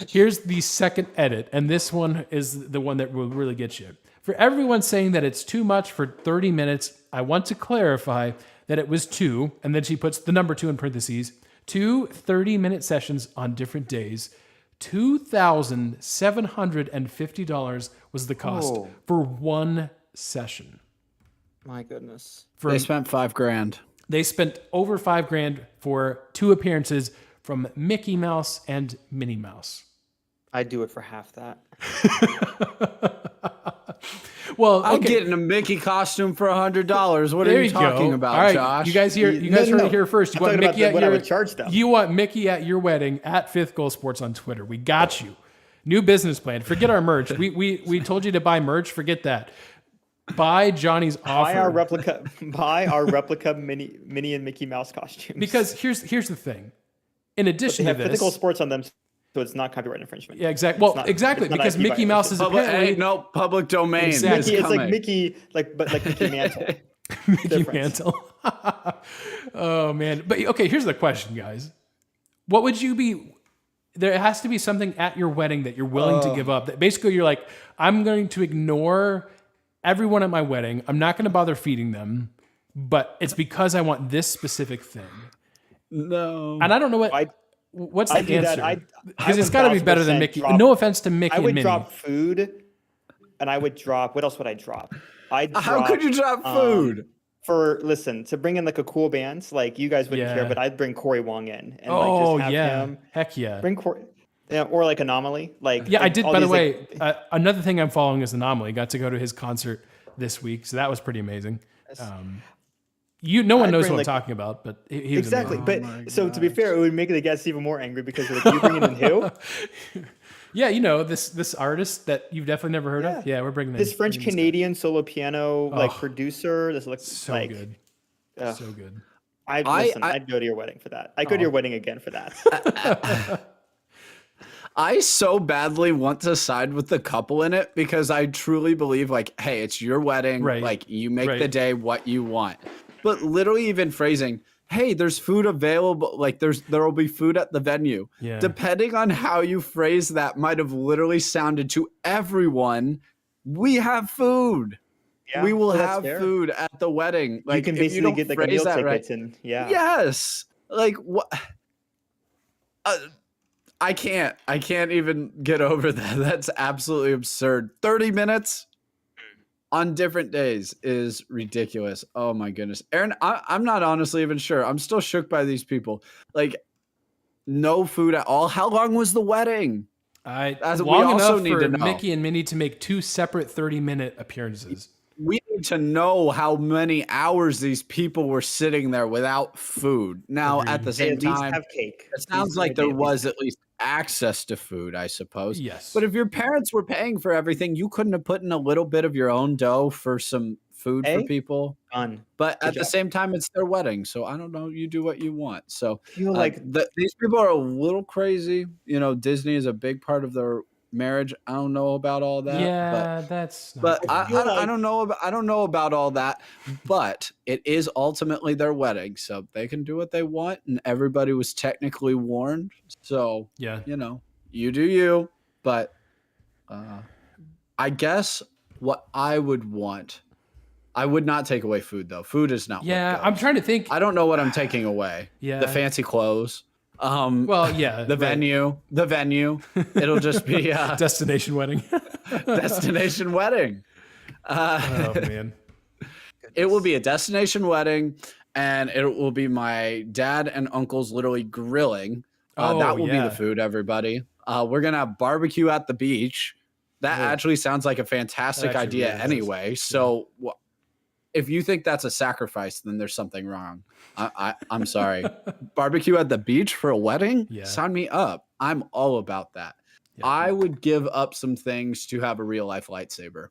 Here's the second edit, and this one is the one that will really get you. For everyone saying that it's too much for 30 minutes, I want to clarify that it was two, and then she puts the number 2 in parentheses, 2 30-minute sessions on different days. $2,750 was the cost for one session. My goodness. They spent $5,000. They spent over $5,000 for 2 appearances from Mickey Mouse and Minnie Mouse. I'd do it for half that. Well, I'm getting a Mickey costume for $100. What are you talking about, all right, Josh? You guys heard it here first. You want Mickey at what I would charge them. You want Mickey at your wedding at 5th Goal Sports on Twitter. We got you. New business plan. Forget our merch. We told you to buy merch. Forget that. Buy Johnny's offer. Buy our replica Minnie and Mickey Mouse costumes. Because here's the thing. In addition to this, 5th Goal Sports on them, so it's not copyright infringement. Yeah, exactly. Well, exactly, because Mickey Mouse is apparently public domain. Exactly. It's like Mickey, but like Mickey Mantle. Mickey Mantle. Oh man. But okay, here's the question, guys. What would you be? There has to be something at your wedding that you're willing to give up. That basically you're like, I'm going to ignore everyone at my wedding. I'm not going to bother feeding them, but it's because I want this specific thing. No. And I don't know what's the answer? Because it's got to be better than Mickey. No offense to Mickey and Minnie. I would drop food, and I would drop. What else would I drop? How could you drop food? To bring in like a cool band, like you guys wouldn't care, but I'd bring Corey Wong in and just have him. Heck yeah. Bring Corey, or like Anomaly. I did. By the way, another thing I'm following is Anomaly. Got to go to his concert this week, so that was pretty amazing. No one knows what I'm talking about, but he was exactly. amazing. But so to be fair, it would make the guests even more angry because like, you bringing in who? Yeah, this artist that you've definitely never heard of. Yeah, we're bringing this French Canadian solo piano producer. This looks so like good, so good. I'd go to your wedding for that. I'd go to your wedding again for that. I so badly want to side with the couple in it because I truly believe like, hey, it's your wedding. Right. Like you make the day what you want. But literally even phrasing, hey, there's food available. Like there will be food at the venue. Yeah. Depending on how you phrase that might have literally sounded to everyone, we have food. Yeah, we will have food at the wedding. Like you can basically get like a meal ticket and Yes. Like what? I can't even get over that. That's absolutely absurd. 30 minutes on different days is ridiculous. Oh my goodness. Aaron, I'm not honestly even sure. I'm still shook by these people. Like no food at all. How long was the wedding? As we long also enough need for to know. Mickey and Minnie to make 2 separate 30-minute appearances. We need to know how many hours these people were sitting there without food. Now, Agreed. at the They same at least time, have cake. it sounds like there was at least access to food, I suppose. Yes. But if your parents were paying for everything, you couldn't have put in a little bit of your own dough for some food for Hey, people. Fun. But Good at the job. same time, it's their wedding, so I don't know. You do what you want. So I feel like these people are a little crazy. You know, Disney is a big part of their marriage. I don't know about all that. Yeah, that's not But good. I don't know. I don't know about all that. But it is ultimately their wedding, so they can do what they want, and everybody was technically warned. So Yeah. you know, you do you. But I guess what I would want. I would not take away food though. Food is not. Yeah, what I'm goes. trying to think. I don't know what I'm taking away. Yeah. The fancy clothes. Well, yeah. The venue. It'll just be Destination wedding. destination wedding. Oh, man. It will be a destination wedding, and it will be my dad and uncles literally grilling. That will be the food, everybody. We're going to have barbecue at the beach. That actually sounds like a fantastic idea really anyway. So if you think that's a sacrifice, then there's something wrong. I'm sorry. Barbecue at the beach for a wedding? Yeah. Sign me up. I'm all about that. Yeah. I would give up some things to have a real life lightsaber.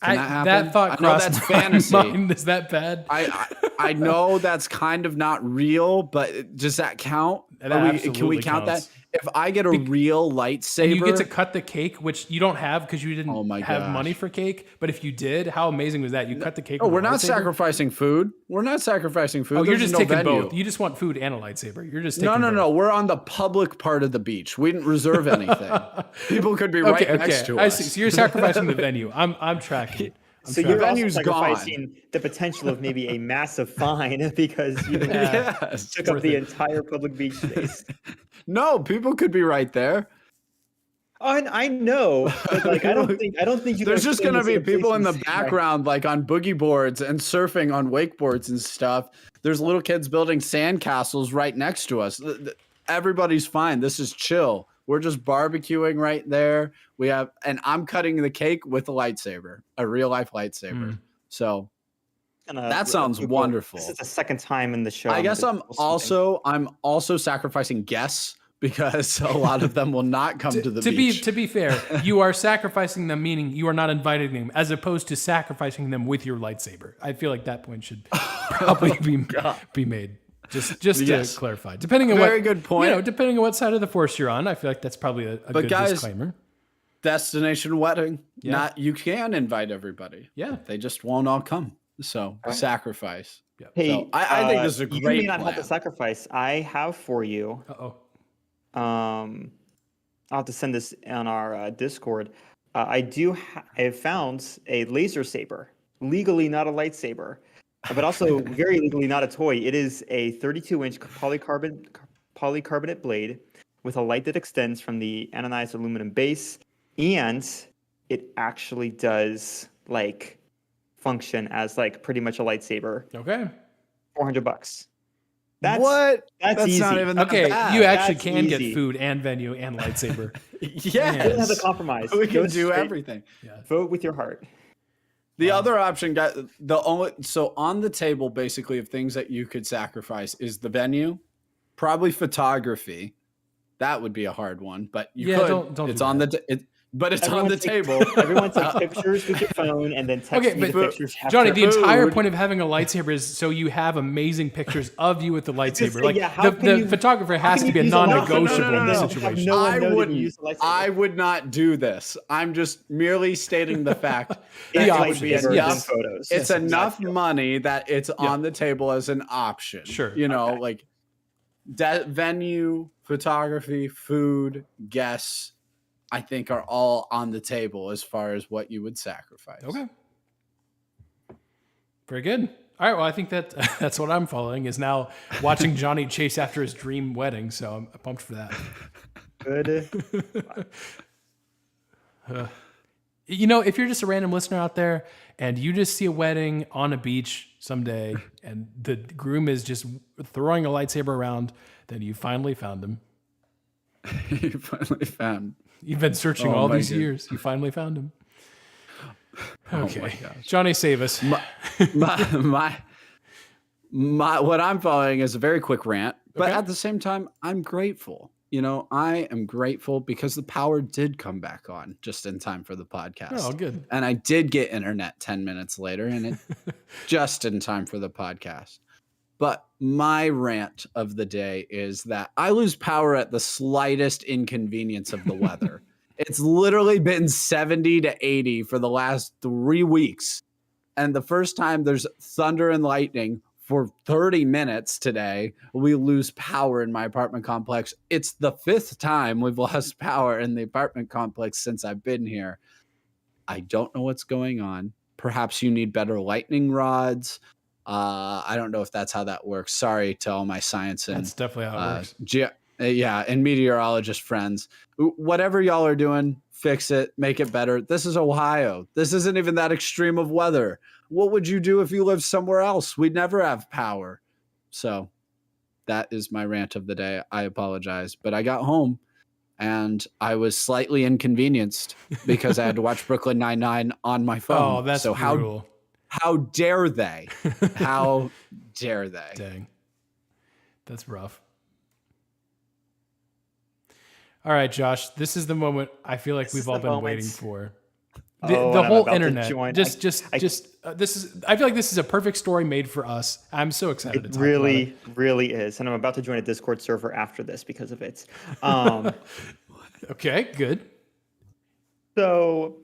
Can that happen? That thought I know crossed that's my fantasy. mind. Is that bad? I know that's kind of not real, but does that count? That Can we absolutely count counts. that? If I get a real lightsaber, And you get to cut the cake, which you don't have because you didn't Oh my have gosh. money for cake. But if you did, how amazing was that? You cut the cake. oh, with we're a not lightsaber? sacrificing food. We're not sacrificing food. Oh, you're There's just no taking venue. both. You just want food and a lightsaber. You're just taking No. both. We're on the public part of the beach. We didn't reserve anything. People could be right next to I us. see. So you're sacrificing the venue. I'm tracking. so you're also venue's gone. sacrificing the potential of maybe a massive fine because you Yes. took up worth the it. entire public beach space. No, people could be right there. Oh, and I know, but like I don't think you. There's can just explain gonna this in be a people place in the and say, like, background, like on boogie boards and surfing on wakeboards and stuff. There's little kids building sandcastles right next to us. Everybody's fine. This is chill. We're just barbecuing right there. And I'm cutting the cake with a lightsaber, a real life lightsaber. So that sounds wonderful. This is the second time in the show. I guess I'm also sacrificing guests because a lot of them will not come to the beach. To be fair, you are sacrificing them, meaning you are not inviting them, as opposed to sacrificing them with your lightsaber. I feel like that point should probably be made. Just Yes. to clarify, depending on Very good point. depending on what side of the force you're on, I feel like that's probably a good guys, disclaimer. Destination wedding. Yeah. You can invite everybody. Yeah. They just won't all come. So sacrifice. Hey, So I think this is a you great may not have plan. to sacrifice. I have for you. Uh-oh. I'll have to send this on our Discord. I have found a laser saber, legally not a lightsaber, but also very legally not a toy. It is a 32-inch polycarbonate blade with a light that extends from the anodized aluminum base, and it actually does like function as like pretty much a lightsaber. Okay. $400. What? That's easy. not even that Okay. bad. You actually That's can easy. get food and venue and lightsaber. Yes. I didn't have to compromise. We Go can do straight. everything. Vote with your heart. The other option got so on the table basically of things that you could sacrifice is the venue, probably photography. That would be a hard one, but you could. Don't it's do on that. it's on the table. Everyone take pictures with your phone and then text Okay, me the but pictures. Johnny, after. the entire Food. point of having a lightsaber is so you have amazing pictures of you with the lightsaber. say, Like yeah, how the can you- photographer how has can to be you a use a lightsaber? non-negotiable No, in no, this no. situation. No one I know that you wouldn't. use a lightsaber. I would not do this. I'm just merely stating the fact. The It's option, lightsabers yes. and photos. It's Yes, enough exactly. money that it's on the table as an option. Sure. You know, Okay. like venue, photography, food, guests, I think are all on the table as far as what you would sacrifice. Okay. Very good. All right. Well, I think that's what I'm following is now watching Johnny chase after his dream wedding. So I'm pumped for that. Good. You know, if you're just a random listener out there and you just see a wedding on a beach someday and the groom is just throwing a lightsaber around, then you finally found him. You finally found. You've been searching Oh all my these goodness. years. You finally found him. Okay. Oh my gosh. Johnny, save us. My what I'm following is a very quick rant, but Okay. at the same time, I'm grateful. I am grateful because the power did come back on just in time for the podcast. Oh, good. And I did get internet 10 minutes later, and it just in time for the podcast. But my rant of the day is that I lose power at the slightest inconvenience of the weather. It's literally been 70 to 80 for the last 3 weeks. And the first time there's thunder and lightning for 30 minutes today, we lose power in my apartment complex. It's the 5th time we've lost power in the apartment complex since I've been here. I don't know what's going on. Perhaps you need better lightning rods. I don't know if that's how that works. Sorry to all my science and That's definitely how it works. and meteorologist friends. Whatever y'all are doing, fix it, make it better. This is Ohio. This isn't even that extreme of weather. What would you do if you lived somewhere else? We'd never have power. So that is my rant of the day. I apologize, but I got home and I was slightly inconvenienced because I had to watch Brooklyn Nine-Nine on my phone. Oh, that's so brutal. how dare they? How dare they? Dang. That's rough. All right, Josh, this is the moment I feel like we've all been waiting for. The and I'm whole about to internet. join. This is. I feel like this is a perfect story made for us. I'm so excited to It talk about it. really, really is. And I'm about to join a Discord server after this because of it. Okay, good. So,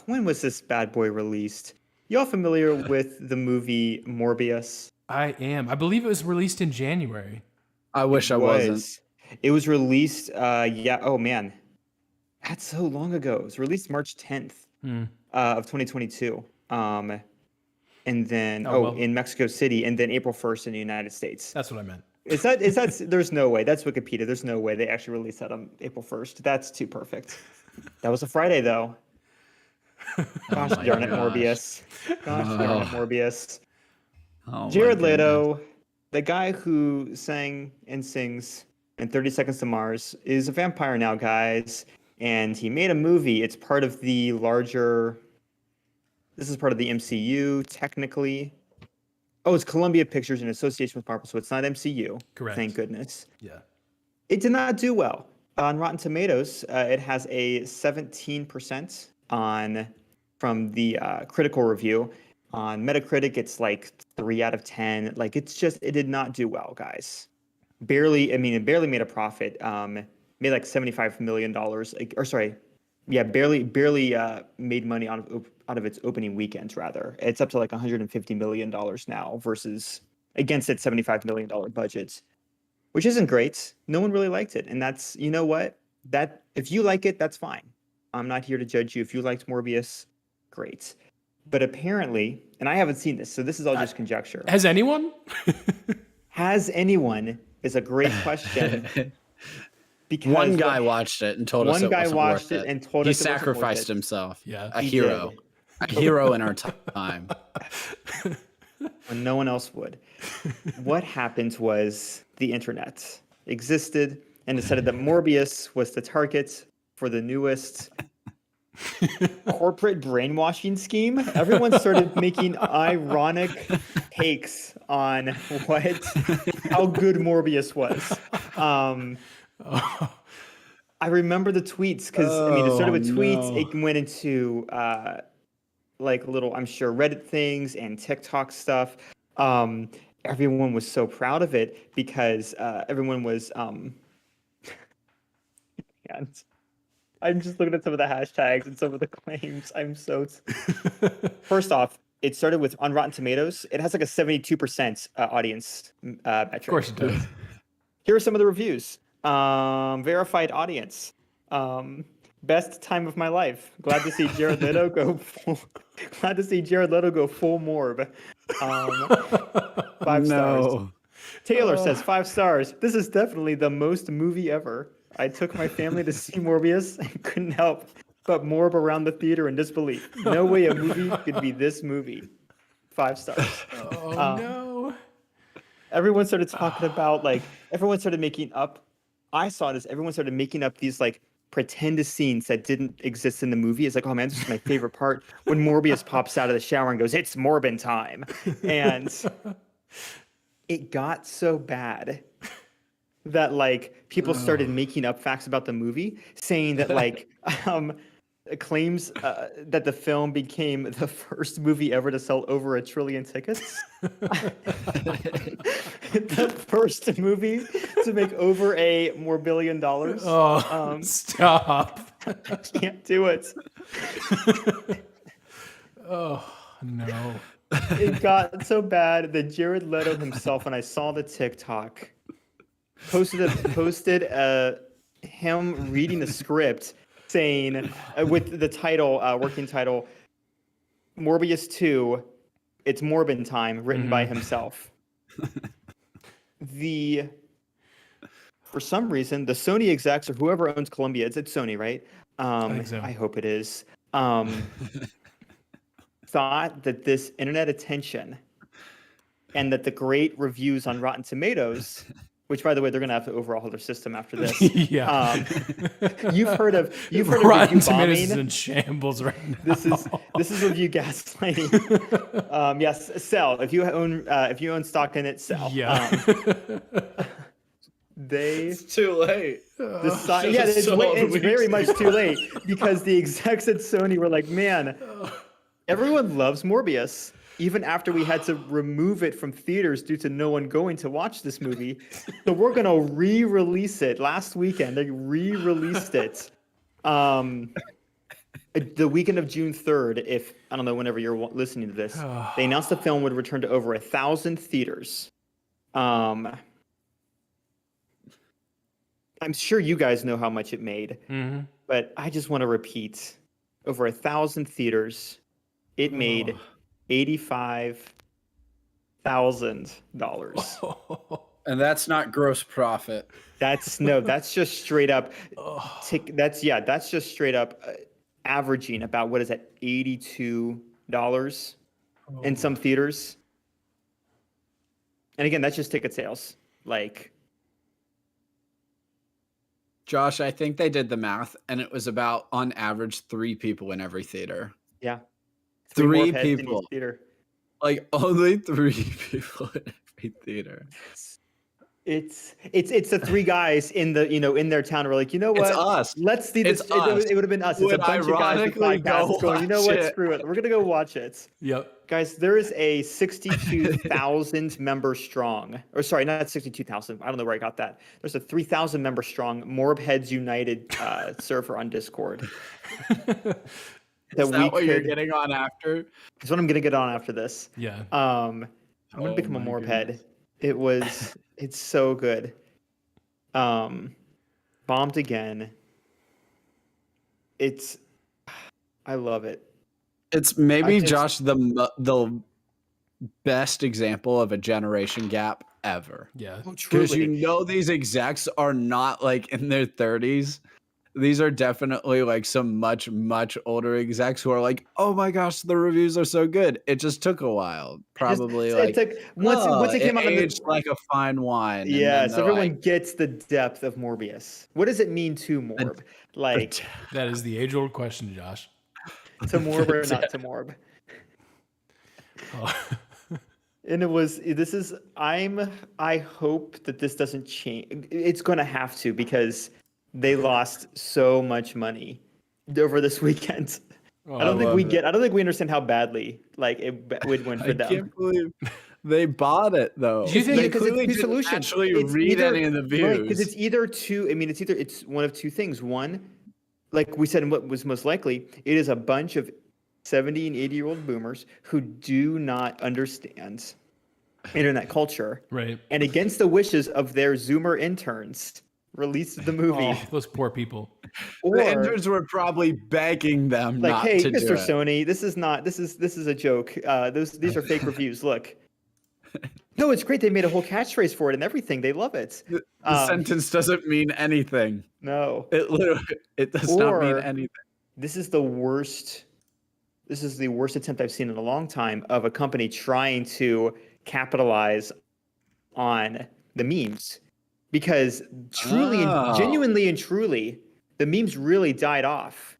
when was this bad boy released? Y'all familiar with the movie Morbius? I am. I believe it was released in January. I wish I wasn't. It was released, oh man. That's so long ago. It was released March 10th of 2022. And then, in Mexico City, and then April 1st in the United States. That's what I meant. Is that, there's no way. That's Wikipedia. There's no way they actually released that on April 1st. That's too perfect. That was a Friday, though. Gosh darn it, Morbius. Gosh darn it, Morbius. Oh, Jared Leto, the guy who sang and sings in 30 Seconds to Mars, is a vampire now, guys. And he made a movie. It's part of the larger... This is part of the MCU, technically. Oh, it's Columbia Pictures in association with Marvel, so it's not MCU. Correct. Thank goodness. Yeah. It did not do well. On Rotten Tomatoes, it has a 17% from the critical review. On Metacritic, it's like 3 out of 10. Like, it did not do well, guys. It barely made a profit. Made like $75 million. Barely made money out of its opening weekend, rather. It's up to like $150 million now versus against its $75 million budget, which isn't great. No one really liked it. And that's, you know what? That if you like it, that's fine. I'm not here to judge you. If you liked Morbius, great. But apparently, and I haven't seen this, so this is all just conjecture. Has anyone? Has anyone is a great question. Because one guy watched it and told us it wasn't worth it. And told he us it wasn't worth sacrificed it. himself. Yeah, a he hero. did. A hero in our time. When no one else would. What happened was the internet existed and decided that Morbius was the target for the newest corporate brainwashing scheme. Everyone started making ironic takes on how good Morbius was. I remember the tweets because it started with tweets. No. It went into like little, I'm sure, Reddit things and TikTok stuff. Everyone was so proud of it because everyone was. And I'm just looking at some of the hashtags and some of the claims. I'm so. First off, it started with on Rotten Tomatoes. It has like a 72% audience metric. Of course it does. Here are some of the reviews. Verified audience. Best time of my life. Glad to see Jared Leto go full. Glad to see Jared Leto go full morb. 5 stars. Taylor says 5 stars. This is definitely the most movie ever. I took my family to see Morbius and couldn't help but morb around the theater in disbelief. No way a movie could be this movie. 5 stars. Oh no. Everyone started talking about everyone started making up. I saw this. Everyone started making up these pretend to scenes that didn't exist in the movie. It's like, oh man, this is my favorite part when Morbius pops out of the shower and goes, "It's Morbin time," and it got so bad that like people started making up facts about the movie, saying that like claims that the film became the first movie ever to sell over 1 trillion tickets. The first movie to make over $1 billion. Oh, stop. I can't do it. Oh, no. It got so bad that Jared Leto himself, when I saw the TikTok, posted him reading the script saying with the title, working title, Morbius 2, It's Morbin Time, written by himself. For some reason, the Sony execs or whoever owns Columbia, it's Sony, right? I think so. I hope it is. Thought that this internet attention and that the great reviews on Rotten Tomatoes, which by the way, they're going to have to overhaul their system after this. Yeah. You've heard of Rotten review Tomatoes is bombing. in shambles right now. This is review gaslighting. Yes, sell. If you own stock in it, sell. Yeah. It's too late. It's very much too late because the execs at Sony were like, man, everyone loves Morbius. Even after we had to remove it from theaters due to no one going to watch this movie. So we're going to re-release it. Last weekend, they re-released it. The weekend of June 3rd, if, I don't know, whenever you're listening to this, they announced the film would return to over 1,000 theaters. I'm sure you guys know how much it made, but I just want to repeat. Over 1,000 theaters, it made $85,000. And that's not gross profit. That's just straight up. That's just straight up averaging about, what is that, $82 in some theaters. And again, that's just ticket sales. Like, Josh, I think they did the math, and it was about, on average, 3 people in every theater. yeah. 3 more heads in people. each theater. Like, only 3 people in every theater. It's the 3 guys in their town who are like, you know what? It's us. Let's see this. It's us. It would have been us. It's Would a bunch of guys with ironically podcasts go going, you know watch what? it. Screw it. We're gonna go watch it. Yep. Guys, there is a 62,000 member strong, or sorry, not 62,000. I don't know where I got that. There's a 3,000 member strong Morb Heads United server on Discord. Is that what you're getting on after? That's what I'm gonna get on after this. Yeah. I'm gonna become a Morb Head. It's so good. Bombed again. I love it. It's maybe, Josh, the best example of a generation gap ever. Yeah. Because these execs are not like in their 30s. These are definitely like some much, much older execs who are like, oh my gosh, the reviews are so good. It just took a while. Probably once it came out, it's like a fine wine. Yes, everyone gets the depth of Morbius. What does it mean to Morb? That is the age-old question, Josh. To Morb or not to Morb? Oh. And I hope that this doesn't change. It's going to have to, because they lost so much money over this weekend. I don't think we understand how badly it would win for them. I can't believe they bought it though. Do you think they clearly didn't actually read any of the views? Right, because it's either two. I mean, it's one of two things. One, like we said, and what was most likely, it is a bunch of 70 and 80-year-old boomers who do not understand internet culture, right? And against the wishes of their Zoomer interns, released the movie. Oh, those poor people. Or, the interns were probably begging them like, not hey, to Mr. do it. Sony, this is a joke. These are fake reviews. Look. No, it's great. They made a whole catchphrase for it and everything. They love it. The sentence doesn't mean anything. No. It does not mean anything. This is the worst attempt I've seen in a long time of a company trying to capitalize on the memes. Because genuinely and truly, the memes really died off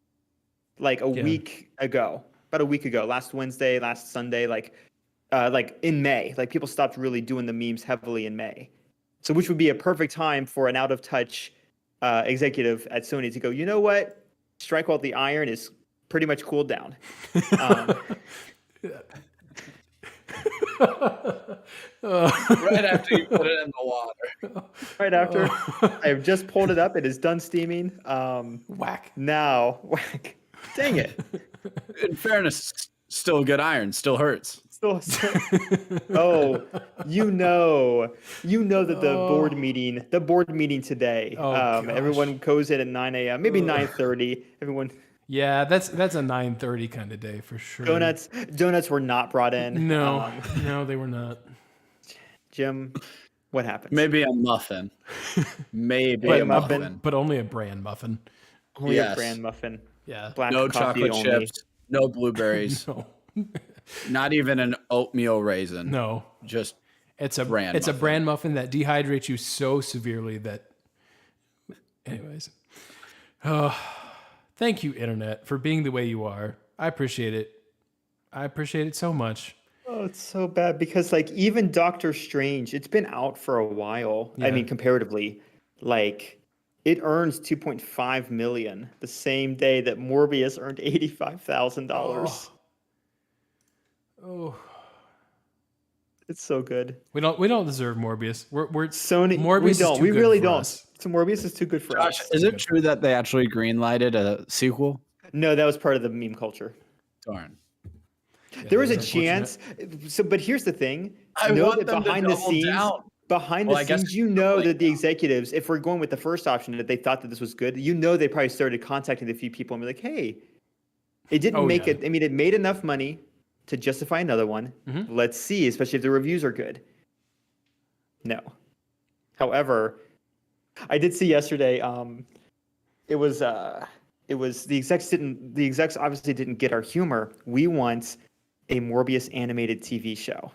like a week ago, about a week ago, last Wednesday, last Sunday, like in May. Like people stopped really doing the memes heavily in May. So which would be a perfect time for an out of touch executive at Sony to go, you know what? Strike while the iron is pretty much cooled down. Right after you put it in the water. Right after I've just pulled it up, it is done steaming. Whack. Now, whack. Dang it. In fairness, still good iron, still hurts. Oh, you know that the board meeting today, everyone goes in at 9 a.m., maybe 9:30. Everyone. Yeah, that's a 9:30 kind of day for sure. Donuts were not brought in. No, no, they were not. Jim, what happened? Maybe a muffin. Maybe a muffin. But only a bran muffin. Only a bran muffin. Yeah. Black no coffee chocolate only. chips. No blueberries. No. Not even an oatmeal raisin. No. Just It's a bran muffin that dehydrates you so severely that. Anyways. Thank you, Internet, for being the way you are. I appreciate it. I appreciate it so much. Oh, it's so bad because like even Doctor Strange, it's been out for a while. Yeah. I mean, comparatively, like it earns 2.5 million the same day that Morbius earned $85,000. Oh. It's so good. We don't deserve Morbius. We're Sony. Morbius We is don't. too We good really for don't. us. So Morbius is too good for Josh, us. is it true that they actually greenlighted a sequel? No, that was part of the meme culture. Darn. Yeah, There was a that's chance. So, but here's the thing. I know want that them to behind the double scenes, down. behind Well, the I guess scenes, you know doubling that the down. executives, if we're going with the first option, that they thought that this was good, you know, they probably started contacting a few people and be like, hey, it didn't make it. I mean, it made enough money to justify another one. Mm-hmm. Let's see, especially if the reviews are good. No. However, I did see yesterday, it was the execs obviously didn't get our humor. We want a Morbius animated TV show.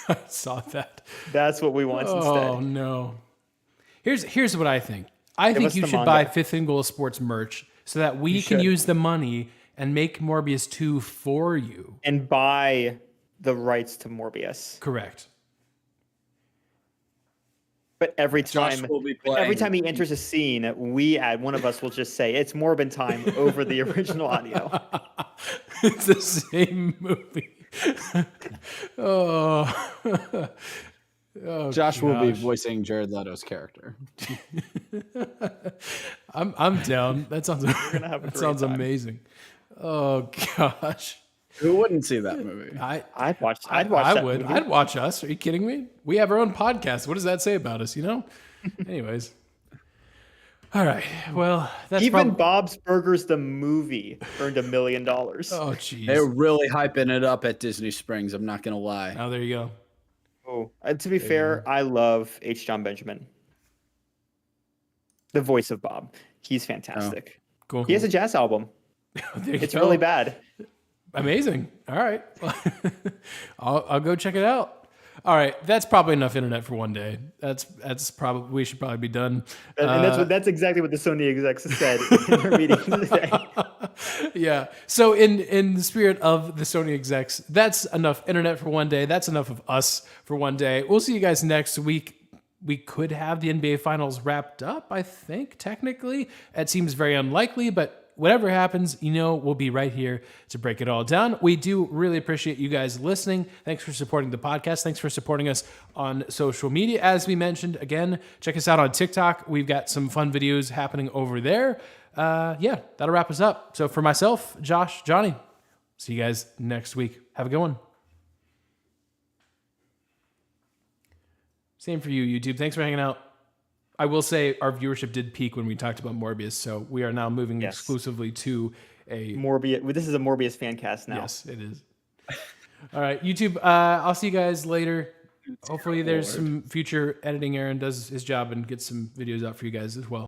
I saw that. That's what we want instead. Oh no. Here's what I think. I think you should buy Fifth and Goal Sports merch so that we can use the money and make Morbius 2 for you. And buy the rights to Morbius. Correct. But every time he enters a scene, one of us will just say, it's Morbin time over the original audio. It's the same movie. Oh. Josh will be voicing Jared Leto's character. I'm down. That sounds amazing. Oh gosh. Who wouldn't see that movie? I'd watch I that would. movie. I'd watch us. Are you kidding me? We have our own podcast. What does that say about us, you know? Anyways. All right. Well, that's even Bob's Burgers the movie earned $1 million. Oh, jeez. They're really hyping it up at Disney Springs. I'm not gonna lie. Oh, there you go. Oh, to be fair, I love H. John Benjamin, the voice of Bob. He's fantastic. Oh, cool. He has a jazz album. It's really bad. Amazing. All right. I'll go check it out. All right, that's probably enough internet for one day. That's probably we should probably be done. And that's exactly what the Sony execs said in their meeting today. Yeah. So in the spirit of the Sony execs, that's enough internet for one day. That's enough of us for one day. We'll see you guys next week. We could have the NBA Finals wrapped up, I think, technically. It seems very unlikely, but whatever happens, we'll be right here to break it all down. We do really appreciate you guys listening. Thanks for supporting the podcast. Thanks for supporting us on social media. As we mentioned, again, check us out on TikTok. We've got some fun videos happening over there. Yeah, that'll wrap us up. So for myself, Josh, Johnny, see you guys next week. Have a good one. Same for you, YouTube. Thanks for hanging out. I will say our viewership did peak when we talked about Morbius, so we are now moving exclusively to a Morbius. This is a Morbius fan cast now. Yes, it is. All right, YouTube. I'll see you guys later. Hopefully, there's some future editing. Aaron does his job and gets some videos out for you guys as well.